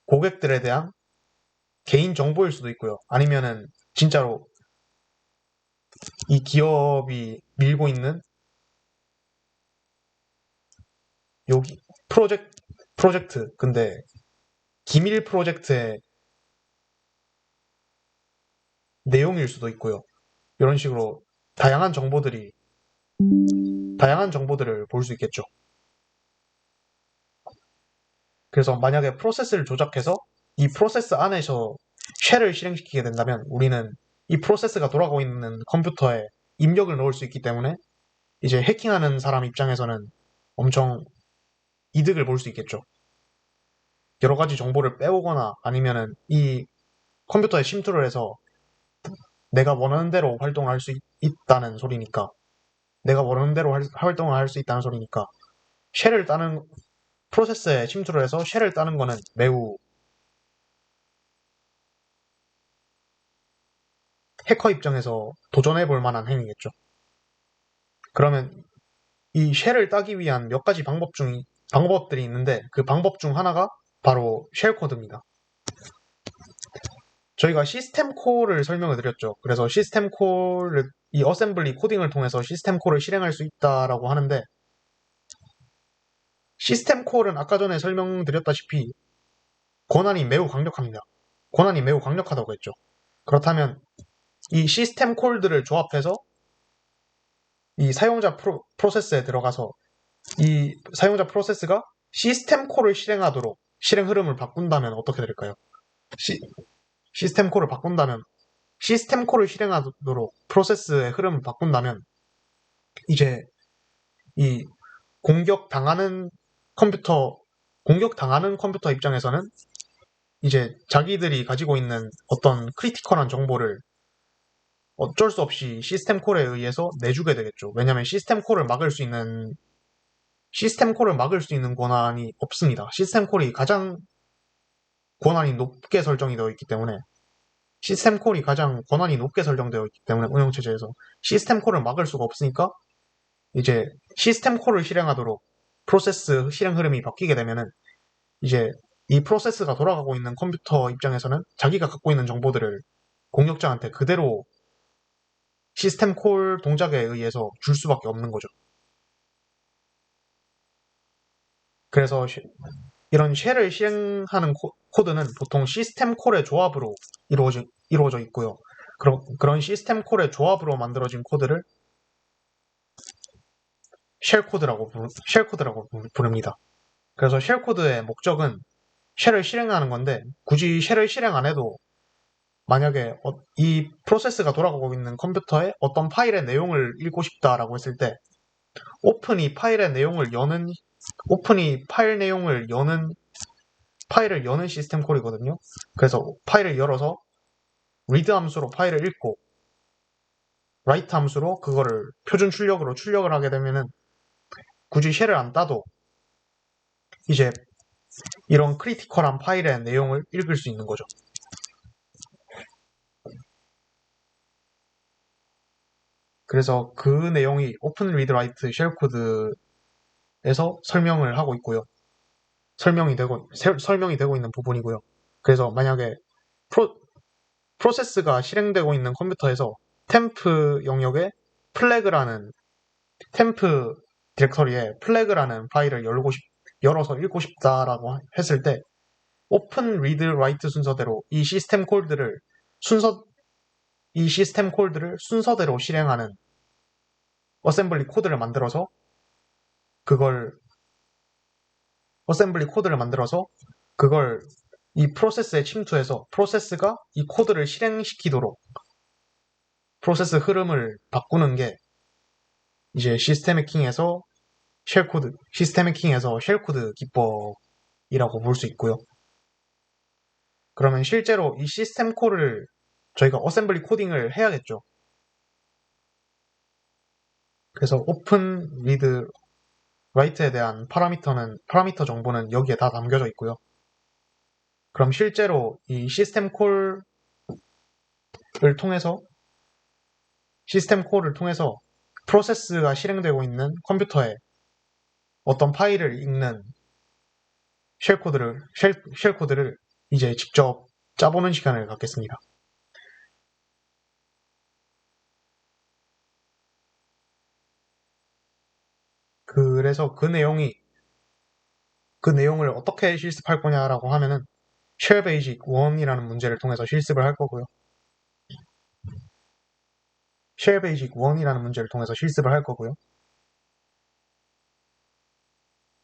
고객들에 대한 개인 정보일 수도 있고요. 아니면은 진짜로 이 기업이 밀고 있는 여기 프로젝트 근데 기밀 프로젝트의 내용일 수도 있고요. 이런 식으로 다양한 정보들을 볼 수 있겠죠. 그래서 만약에 프로세스를 조작해서 이 프로세스 안에서 쉘을 실행시키게 된다면 우리는 이 프로세스가 돌아가고 있는 컴퓨터에 입력을 넣을 수 있기 때문에 이제 해킹하는 사람 입장에서는 엄청 이득을 볼 수 있겠죠. 여러 가지 정보를 빼오거나 아니면은 이 컴퓨터에 침투를 해서 내가 원하는 대로 활동을 할 수 있다는 소리니까, 내가 원하는 대로 활동을 할 수 있다는 소리니까, 쉘을 따는, 프로세스에 침투를 해서 쉘을 따는 거는 매우 해커 입장에서 도전해 볼 만한 행위겠죠. 그러면 이 쉘을 따기 위한 몇 가지 방법들이 있는데 그 방법 중 하나가 바로 쉘 코드입니다. 저희가 시스템 콜을 설명을 드렸죠. 그래서 시스템 콜을 이 어셈블리 코딩을 통해서 시스템 콜을 실행할 수 있다라고 하는데 시스템 콜은 아까 전에 설명드렸다시피 권한이 매우 강력합니다. 권한이 매우 강력하다고 했죠. 그렇다면 이 시스템 콜들을 조합해서 이 사용자 프로세스에 들어가서 이 사용자 프로세스가 시스템 콜을 실행하도록 실행 흐름을 바꾼다면 어떻게 될까요? 시스템 콜을 바꾼다면 시스템 콜을 실행하도록 프로세스의 흐름을 바꾼다면 이제 이 공격당하는 컴퓨터 공격당하는 컴퓨터 입장에서는 이제 자기들이 가지고 있는 어떤 크리티컬한 정보를 어쩔 수 없이 시스템 콜에 의해서 내주게 되겠죠. 왜냐하면 시스템 콜을 막을 수 있는 권한이 없습니다. 시스템 콜이 가장 권한이 높게 설정이 되어 있기 때문에 시스템 콜이 가장 권한이 높게 설정되어 있기 때문에 운영체제에서 시스템 콜을 막을 수가 없으니까 이제 시스템 콜을 실행하도록 프로세스 실행 흐름이 바뀌게 되면은 이제 이 프로세스가 돌아가고 있는 컴퓨터 입장에서는 자기가 갖고 있는 정보들을 공격자한테 그대로 시스템 콜 동작에 의해서 줄 수밖에 없는 거죠. 그래서 이런 쉘을 실행하는 코드는 보통 시스템 콜의 조합으로 이루어져 있고요. 그런 시스템 콜의 조합으로 만들어진 코드를 쉘코드라고 부릅니다. 그래서 쉘 코드의 목적은 쉘을 실행하는 건데 굳이 쉘을 실행 안 해도 만약에 이 프로세스가 돌아가고 있는 컴퓨터에 어떤 파일의 내용을 읽고 싶다라고 했을 때 오픈이 파일 내용을 여는 파일을 여는 시스템 콜이거든요. 그래서 파일을 열어서 read 함수로 파일을 읽고 write 함수로 그거를 표준 출력으로 출력을 하게 되면은 굳이 쉘을 안 따도 이제 이런 크리티컬한 파일의 내용을 읽을 수 있는 거죠. 그래서 그 내용이 오픈 리드 라이트 쉘 코드에서 설명을 하고 있고요. 설명이 되고 있는 부분이고요. 그래서 만약에 프로세스가 실행되고 있는 컴퓨터에서 템프 영역에 플래그라는 템프 디렉터리에 플래그라는 파일을 열어서 읽고 싶다라고 했을 때 오픈 리드 라이트 순서대로 이 시스템 콜들을 순서대로 실행하는 어셈블리 코드를 만들어서 그걸 어셈블리 코드를 만들어서 그걸 이 프로세스에 침투해서 프로세스가 이 코드를 실행시키도록 프로세스 흐름을 바꾸는 게 이제 시스템 해킹에서 쉘코드 기법이라고 볼 수 있고요. 그러면 실제로 이 시스템 콜을 저희가 어셈블리 코딩을 해야겠죠. 그래서 오픈 리드 라이트에 대한 파라미터 정보는 여기에 다 담겨져 있고요. 그럼 실제로 이 통해서 시스템 콜을 통해서 프로세스가 실행되고 있는 컴퓨터에 어떤 파일을 읽는 쉘 코드를 이제 직접 짜보는 시간을 갖겠습니다. 그래서 그 내용을 어떻게 실습할 거냐라고 하면은 쉘 베이직 1이라는 문제를 통해서 실습을 할 거고요. 쉘 베이직 1이라는 문제를 통해서 실습을 할 거고요.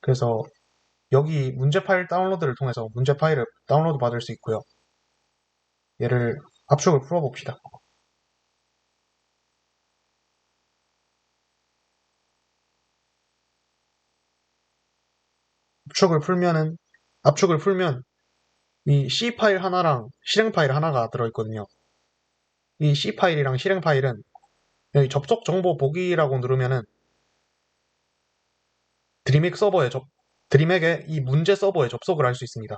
그래서 여기 문제 파일 다운로드를 통해서 문제 파일을 다운로드 받을 수 있고요. 얘를 압축을 풀어봅시다. 압축을 풀면은 압축을 풀면 이 C 파일 하나랑 실행 파일 하나가 들어있거든요. 이 C 파일이랑 실행 파일은 여기 접속 정보 보기라고 누르면은 드림액의 이 문제 서버에 접속을 할 수 있습니다.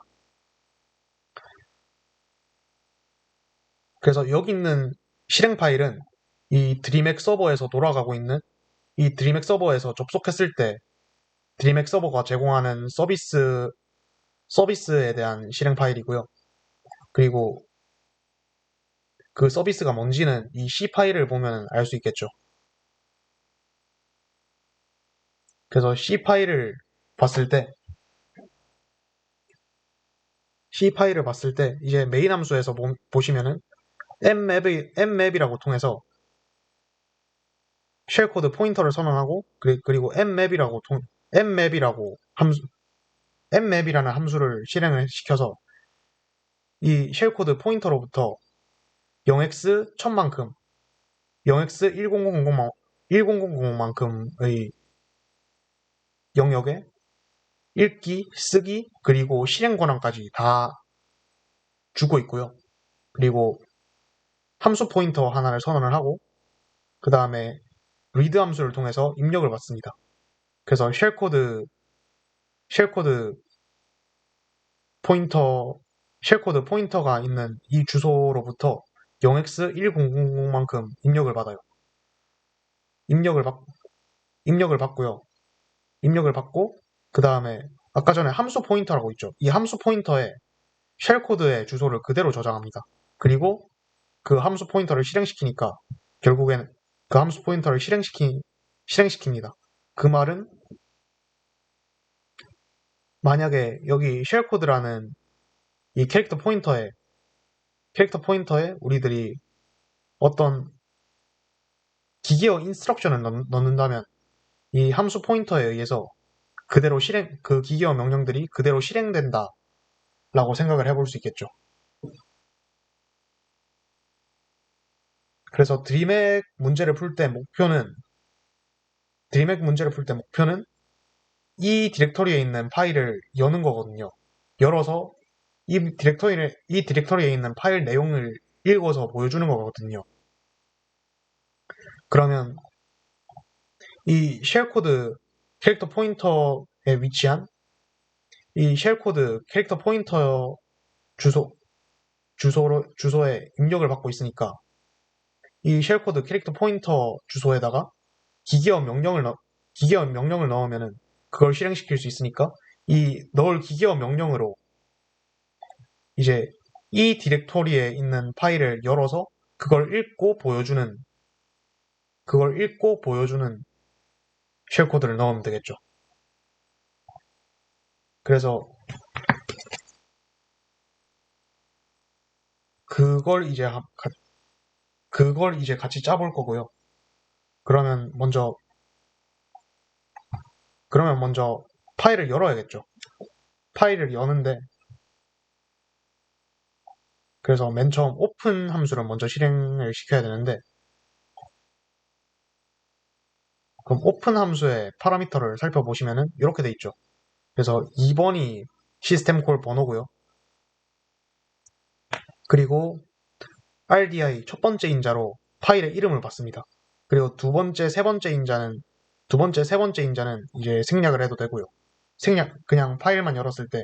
그래서 여기 있는 실행 파일은 이 드림액 서버에서 돌아가고 있는 이 드림액 서버에서 접속했을 때 드림액 서버가 제공하는 서비스에 대한 실행 파일이고요. 그리고 그 서비스가 뭔지는 이 C 파일을 보면 알 수 있겠죠. 그래서 C 파일을 봤을 때 이제 메인 함수에서 보시면은 mmap이라고 통해서 쉘 코드 포인터를 선언하고 그리고 mmap이라는 함수를 실행을 시켜서 이 쉘 코드 포인터로부터 0x 1000만큼 0x 1000만큼의 영역에 읽기, 쓰기, 그리고 실행 권한까지 다 주고 있고요. 그리고 함수 포인터 하나를 선언을 하고 그 다음에 read 함수를 통해서 입력을 받습니다. 그래서 쉘코드 포인터가 있는 이 주소로부터 0x1000만큼 입력을 받아요. 입력을 받고요. 입력을 받고 그 다음에 아까 전에 함수 포인터라고 있죠. 이 함수 포인터에 쉘코드의 주소를 그대로 저장합니다. 그리고 그 함수 포인터를 실행시키니까 결국엔 그 함수 포인터를 실행시킵니다. 그 말은 만약에 여기 쉘코드라는 이 캐릭터 포인터에 우리들이 어떤 기계어 인스트럭션을 넣는다면 이 함수 포인터에 의해서 그 기계어 명령들이 그대로 실행된다 라고 생각을 해볼 수 있겠죠. 그래서 드림액 문제를 풀 때 목표는 이 디렉터리에 있는 파일을 여는 거거든요. 열어서 이 디렉터리에 있는 파일 내용을 읽어서 보여주는 거거든요. 그러면 이 쉘코드 캐릭터 포인터에 위치한 이 쉘코드 캐릭터 포인터 주소에 입력을 받고 있으니까 이 쉘코드 캐릭터 포인터 주소에다가 기계어 명령을 넣으면은 그걸 실행시킬 수 있으니까 이 넣을 기계어 명령으로 이제 이 디렉토리에 있는 파일을 열어서 그걸 읽고 보여주는 쉘코드를 넣으면 되겠죠. 그래서 그걸 이제 같이 짜볼 거고요. 그러면 먼저 파일을 열어야겠죠. 파일을 여는데 그래서 맨 처음 오픈 함수를 먼저 실행을 시켜야 되는데 그럼 오픈 함수의 파라미터를 살펴보시면은 이렇게 돼 있죠. 그래서 2번이 시스템 콜 번호고요. 그리고 RDI 첫 번째 인자로 파일의 이름을 받습니다. 그리고 두 번째, 세 번째 인자는 이제 생략을 해도 되고요. 그냥 파일만 열었을 때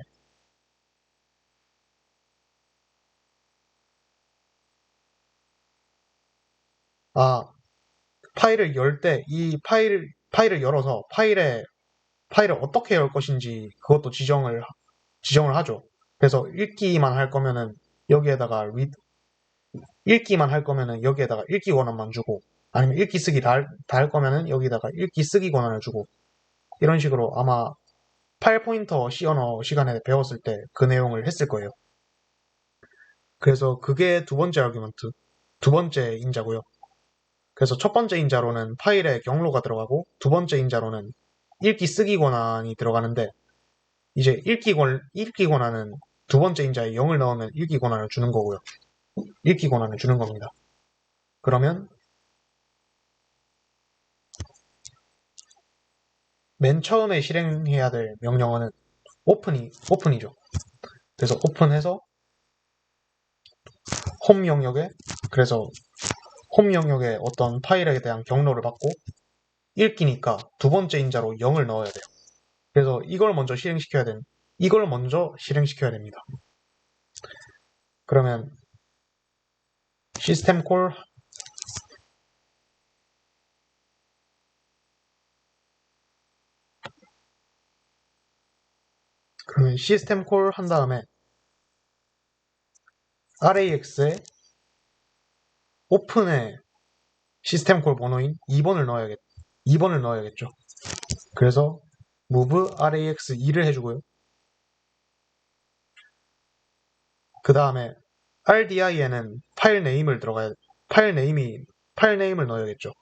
파일을 열 때 이 파일을 열어서 파일을 어떻게 열 것인지 그것도 지정을 하죠. 그래서 읽기만 할 거면은 여기에다가 읽기 권한만 주고 아니면 읽기 쓰기 다 할 거면은 여기다가 읽기 쓰기 권한을 주고 이런 식으로 아마 파일 포인터 C 언어 시간에 배웠을 때 그 내용을 했을 거예요. 그래서 그게 두 번째 인자고요. 그래서 첫 번째 인자로는 파일에 경로가 들어가고 두 번째 인자로는 읽기 쓰기 권한이 들어가는데 이제 읽기 권한은 두 번째 인자에 0을 넣으면 읽기 권한을 주는 거고요. 읽기 권한을 주는 겁니다. 그러면 맨 처음에 실행해야 될 명령어는 오픈이죠. 그래서 오픈해서 홈 영역에, 그래서 홈 영역에 어떤 파일에 대한 경로를 받고 읽기니까 두 번째 인자로 0을 넣어야 돼요. 그래서 이걸 먼저 실행시켜야 됩니다. 그러면 시스템 콜 한 다음에 RAX에 오픈에 시스템 콜 번호인 2번을 넣어야겠죠. 그래서 move RAX 2를 해주고요. 그 다음에 RDI에는 파일 네임을 넣어야겠죠.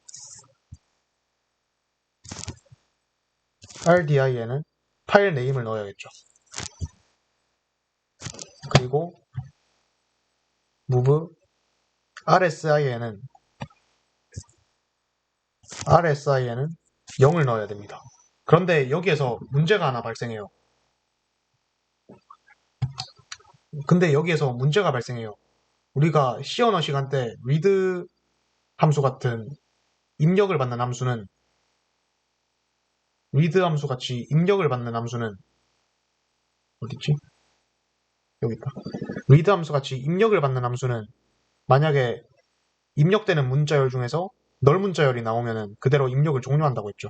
RDI에는 파일 네임을 넣어야겠죠. 그리고 move RSI에는 0을 넣어야 됩니다. 그런데 여기에서 문제가 하나 발생해요. 우리가 C 언어 시간 때 read 함수 같은 입력을 받는 함수는 read 함수 같이 입력을 받는 함수는 어딨지? 여기 있다. read 함수 같이 입력을 받는 함수는 만약에 입력되는 문자열 중에서 널 문자열이 나오면은 그대로 입력을 종료한다고 했죠.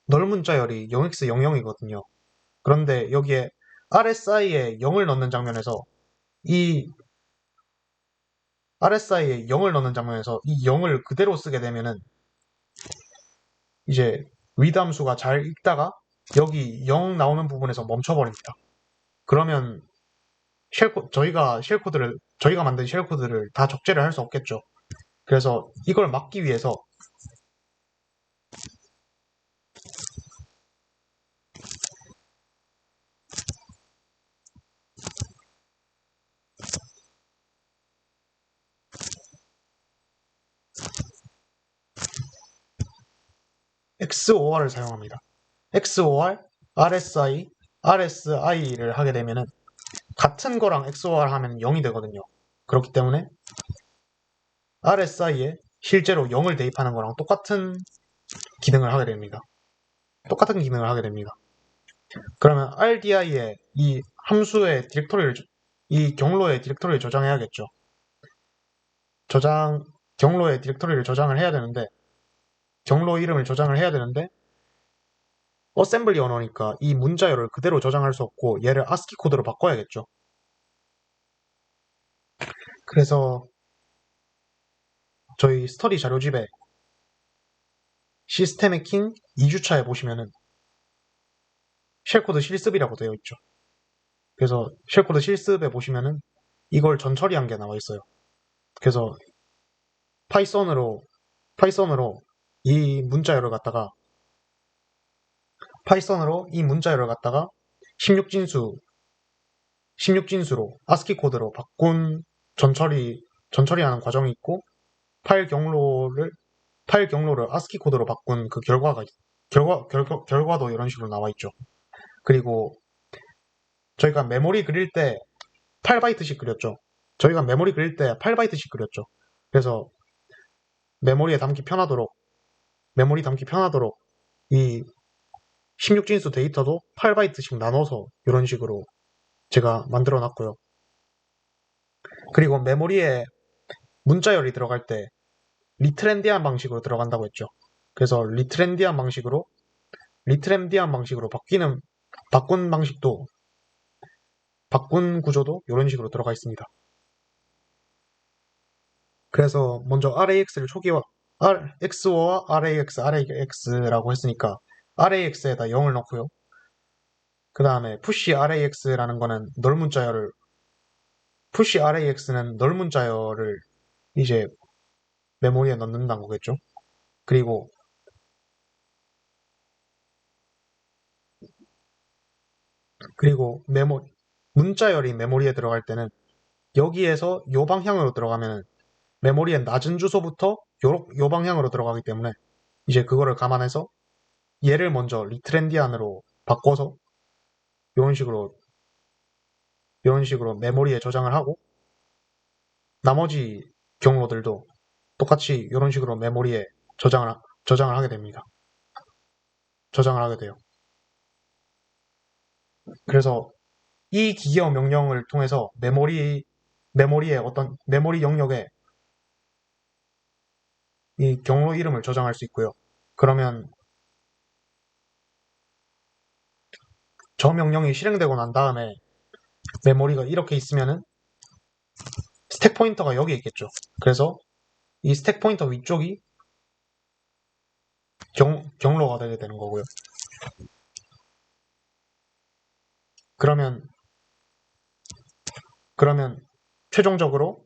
널 문자열이 0x00이거든요. 그런데 여기에 RSI에 0을 넣는 장면에서 이 RSI에 0을 넣는 장면에서 이 0을 그대로 쓰게 되면은 이제 read 함수가 잘 읽다가 여기 0 나오는 부분에서 멈춰버립니다. 그러면 저희가 만든 쉘 코드를 다 적재를 할 수 없겠죠. 그래서 이걸 막기 위해서 XOR을 사용합니다. XOR, RSI를 하게 되면은 같은 거랑 XOR 하면 0이 되거든요. 그렇기 때문에 RSI에 실제로 0을 대입하는 거랑 똑같은 기능을 하게 됩니다. 그러면 RDI에 이 경로의 디렉토리를 저장해야겠죠. 경로의 디렉토리를 저장을 해야 되는데, 경로 이름을 저장을 해야 되는데, 어셈블리 언어니까 이 문자열을 그대로 저장할 수 없고 얘를 ASCII 코드로 바꿔야겠죠. 그래서 저희 스터디 자료집에 시스템 해킹 2주차에 보시면은 쉘코드 실습이라고 되어 있죠. 그래서 쉘코드 실습에 보시면은 이걸 전처리한 게 나와 있어요. 그래서 파이썬으로 이 문자열을 갖다가 16진수로 ASCII 코드로 바꾼 전처리하는 과정이 있고 파일 경로를 ASCII 코드로 바꾼 그 결과도 이런 식으로 나와 있죠. 그리고 저희가 메모리 그릴 때 8바이트씩 그렸죠. 그래서 메모리 담기 편하도록 이 16진수 데이터도 8바이트씩 나눠서 이런 식으로 제가 만들어 놨고요. 그리고 메모리에 문자열이 들어갈 때 리트렌디한 방식으로 들어간다고 했죠. 그래서 리트렌디한 방식으로 바꾼 구조도 이런 식으로 들어가 있습니다. 그래서 먼저 XOR와 RAX라고 했으니까 RAX에다 0을 넣고요. 그 다음에 push RAX라는 거는 push RAX는 널 문자열을 이제 메모리에 넣는다는 거겠죠. 그리고 문자열이 메모리에 들어갈 때는 여기에서 요 방향으로 들어가면 메모리의 낮은 주소부터 요 방향으로 들어가기 때문에 이제 그거를 감안해서 얘를 먼저 리트렌디안으로 바꿔서 이런 식으로 메모리에 저장을 하고 나머지 경로들도 똑같이 이런 식으로 메모리에 저장을 하게 됩니다. 저장을 하게 돼요. 그래서 이 기계어 명령을 통해서 메모리의 어떤 메모리 영역에 이 경로 이름을 저장할 수 있고요. 그러면 저 명령이 실행되고 난 다음에 메모리가 이렇게 있으면은 스택 포인터가 여기에 있겠죠. 그래서 이 스택 포인터 위쪽이 경로가 되게 되는 거고요. 그러면 최종적으로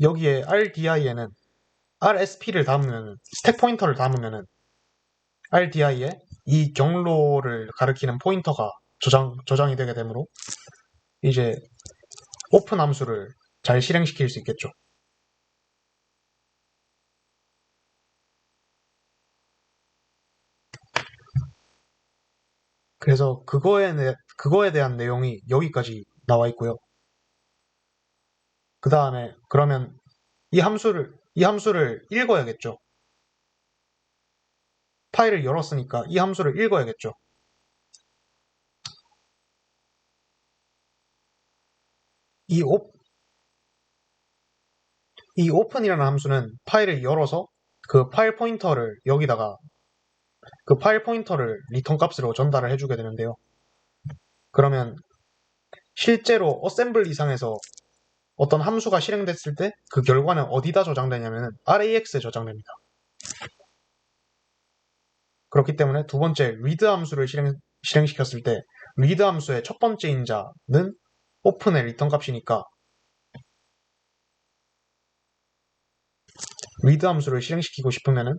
여기에 RDI에는 RSP를 담으면 스택 포인터를 담으면은 RDI에 이 경로를 가리키는 포인터가 저장이 되게 되므로 이제 오픈 함수를 잘 실행시킬 수 있겠죠. 그래서 그거에 대한 내용이 여기까지 나와 있고요. 그 다음에 그러면 이 함수를 읽어야겠죠. 파일을 열었으니까 이 함수를 읽어야겠죠. 이 오픈이라는 함수는 파일을 열어서 그 파일 포인터를 여기다가 그 파일 포인터를 리턴 값으로 전달을 해주게 되는데요. 그러면 실제로 어셈블 이상에서 어떤 함수가 실행됐을 때 그 결과는 어디다 저장되냐면 RAX에 저장됩니다. 그렇기 때문에 두 번째 read 함수를 실행시켰을 때 read 함수의 첫 번째 인자는 오픈의 리턴 값이니까 read 함수를 실행시키고 싶으면은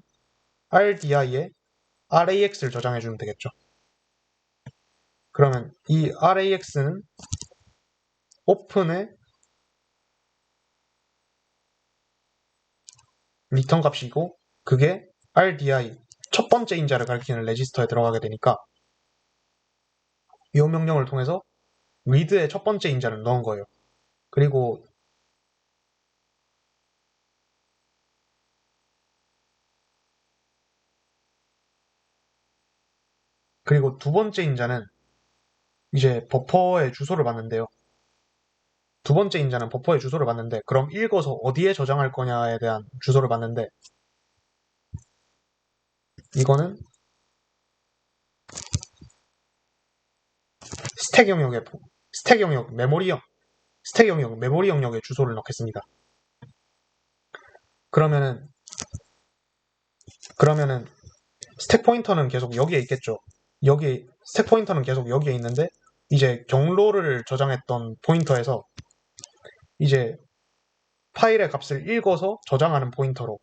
RDI에 RAX를 저장해주면 되겠죠. 그러면 이 RAX는 오픈의 리턴 값이고 그게 RDI 첫 번째 인자를 가리키는 레지스터에 들어가게 되니까 이 명령을 통해서 read의 첫 번째 인자를 넣은 거예요. 그리고 두 번째 인자는 이제 버퍼의 주소를 받는데요. 두 번째 인자는 버퍼의 주소를 받는데 그럼 읽어서 어디에 저장할 거냐에 대한 주소를 받는데 이거는 스택 영역 메모리 영역에 주소를 넣겠습니다. 그러면은 스택 포인터는 계속 여기에 있겠죠. 스택 포인터는 계속 여기에 있는데 이제 경로를 저장했던 포인터에서 이제 파일의 값을 읽어서 저장하는 포인터로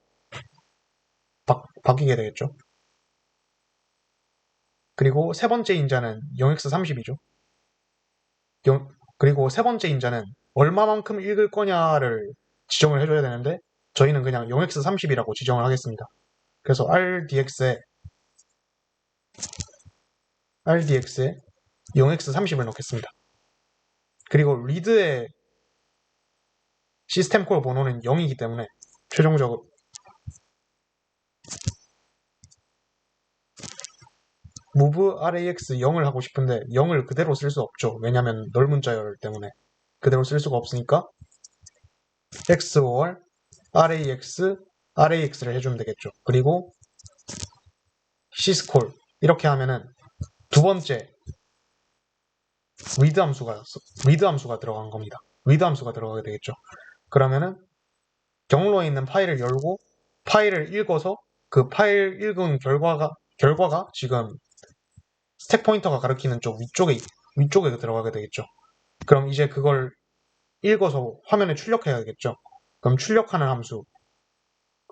바뀌게 되겠죠. 그리고 세 번째 인자는 0x30이죠. 그리고 세 번째 인자는 얼마만큼 읽을 거냐를 지정을 해줘야 되는데 저희는 그냥 0x30이라고 지정을 하겠습니다. 그래서 RDX에 0x30을 넣겠습니다. 그리고 read의 시스템 콜 번호는 0이기 때문에 최종적으로 move rax 0을 하고 싶은데 0을 그대로 쓸 수 없죠. 왜냐면 넓은 자열 때문에 그대로 쓸 수가 없으니까 XOR RAX를 해주면 되겠죠. 그리고 syscall 이렇게 하면은 두 번째 read 함수가 들어간 겁니다. read 함수가 들어가게 되겠죠. 그러면은 경로에 있는 파일을 열고 파일을 읽어서 그 파일 읽은 결과가 지금 스택 포인터가 가리키는 쪽 위쪽에 들어가게 되겠죠. 그럼 이제 그걸 읽어서 화면에 출력해야겠죠. 그럼 출력하는 함수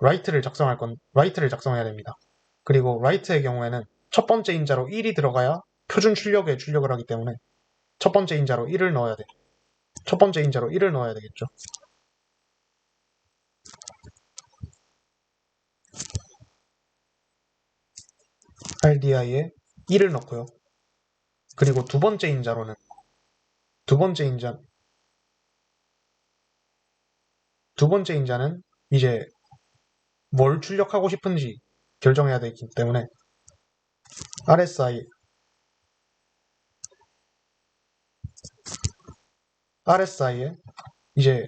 write를 작성해야 됩니다. 그리고 write의 경우에는 첫 번째 인자로 1이 들어가야 표준 출력에 출력을 하기 때문에 첫 번째 인자로 1을 넣어야 돼. 첫 번째 인자로 1을 넣어야 되겠죠. RDI에 1을 넣고요. 그리고 두 번째 인자는 이제 뭘 출력하고 싶은지 결정해야 되기 때문에 RSI에 이제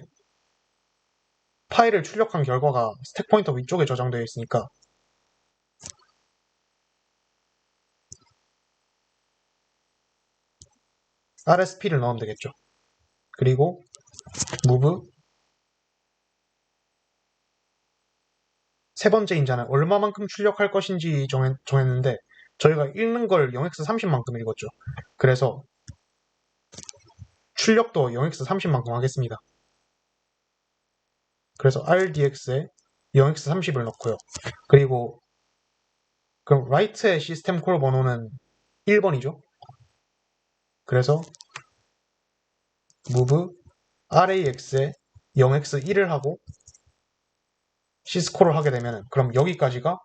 파일을 출력한 결과가 스택 포인터 위쪽에 저장되어 있으니까 RSP를 넣으면 되겠죠. 그리고 move 세 번째 인자는 얼마만큼 출력할 것인지 정했는데 저희가 읽는 걸 0x30만큼 읽었죠. 그래서 출력도 0x30만큼 하겠습니다. 그래서 RDX에 0x30을 넣고요. 그리고 그럼 write의 시스템 콜 번호는 1번이죠. 그래서 move RAX에 0x1을 하고 syscall을 하게 되면 그럼 여기까지가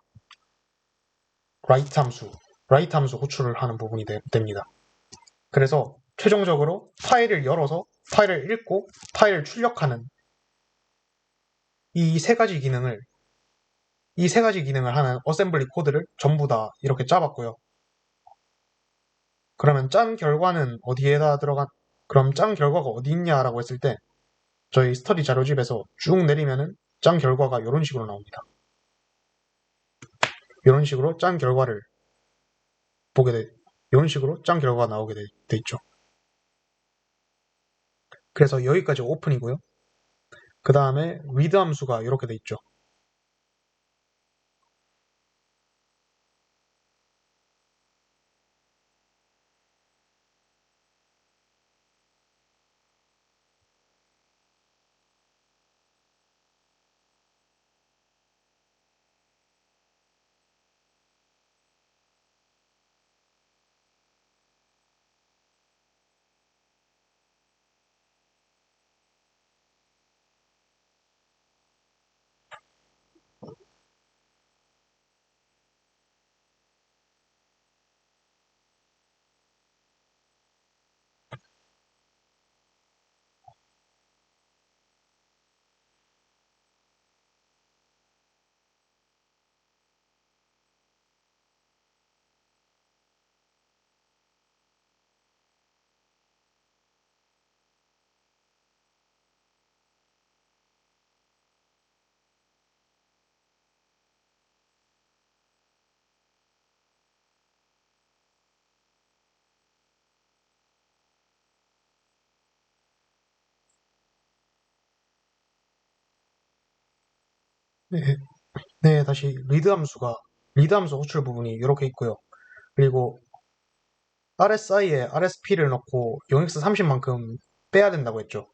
write 함수 호출을 하는 부분이 됩니다. 그래서 최종적으로 파일을 열어서 파일을 읽고 파일을 출력하는 이 세 가지 기능을 하는 어셈블리 코드를 전부 다 이렇게 짜봤고요. 그러면 짠 결과는 그럼 짠 결과가 어디 있냐라고 했을 때 저희 스터디 자료집에서 쭉 내리면은 짠 결과가 이런 식으로 나옵니다. 이런 식으로 짠 결과가 나오게 돼 있죠. 그래서 여기까지 오픈이고요. 그 다음에 read 함수가 이렇게 돼 있죠. 네, 네, 다시 리드 함수 호출 부분이 이렇게 있고요. 그리고 RSI에 RSP를 넣고 0x30만큼 빼야 된다고 했죠.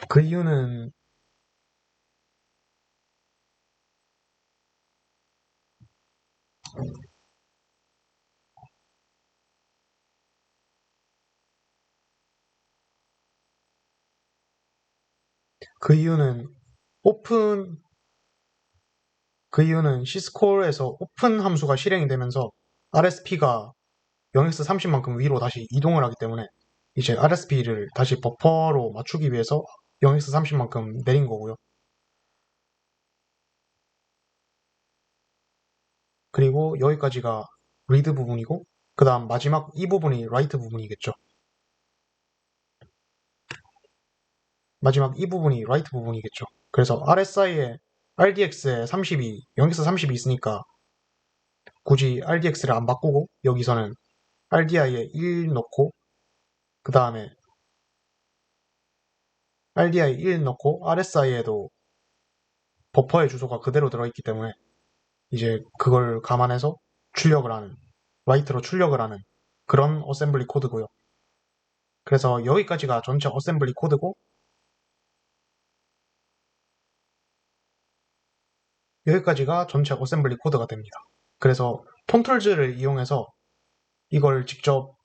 그 이유는 그 이유는 오픈 그 이유는 시스콜에서 오픈 함수가 실행이 되면서 RSP가 0x30만큼 위로 다시 이동을 하기 때문에 이제 RSP를 다시 버퍼로 맞추기 위해서 0x30만큼 내린 거고요. 그리고 여기까지가 read 부분이고 그 다음 마지막 이 부분이 write 부분이겠죠. 마지막 이 부분이 write 부분이겠죠. 그래서 RDX에 30이 0x30이 있으니까 굳이 RDX를 안 바꾸고 여기서는 RDI에 1 넣고 그 다음에 RDI 1 넣고 RSI에도 버퍼의 주소가 그대로 들어있기 때문에 이제 그걸 감안해서 write로 출력을 하는 그런 어셈블리 코드고요. 그래서 여기까지가 전체 어셈블리 코드고 여기까지가 전체 어셈블리 코드가 됩니다. 그래서 폰툴즈를 이용해서 이걸 직접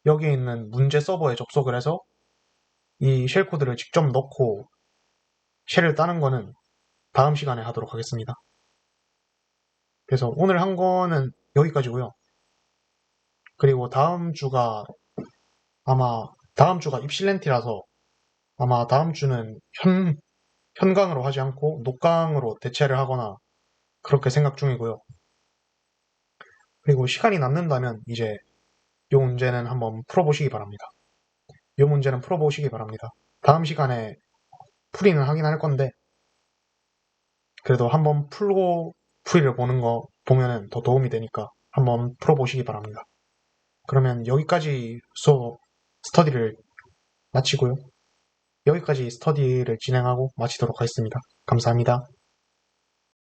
여기에 있는 문제 서버에 접속을 해서 이 쉘 코드를 직접 넣고 쉘을 따는 거는 다음 시간에 하도록 하겠습니다. 그래서 오늘 한 거는 여기까지고요. 그리고 다음 주가 입실렌티라서 아마 다음 주는 현강으로 하지 않고 녹강으로 대체를 하거나 그렇게 생각 중이고요. 그리고 시간이 남는다면 이제 이 문제는 한번 풀어보시기 바랍니다. 이 문제는 풀어보시기 바랍니다. 다음 시간에 풀이는 하긴 할 건데 그래도 한번 풀고 풀이를 보는 거 보면은 더 도움이 되니까 한번 풀어보시기 바랍니다. 그러면 여기까지 수업 스터디를 마치고요. 여기까지 스터디를 진행하고 마치도록 하겠습니다. 감사합니다.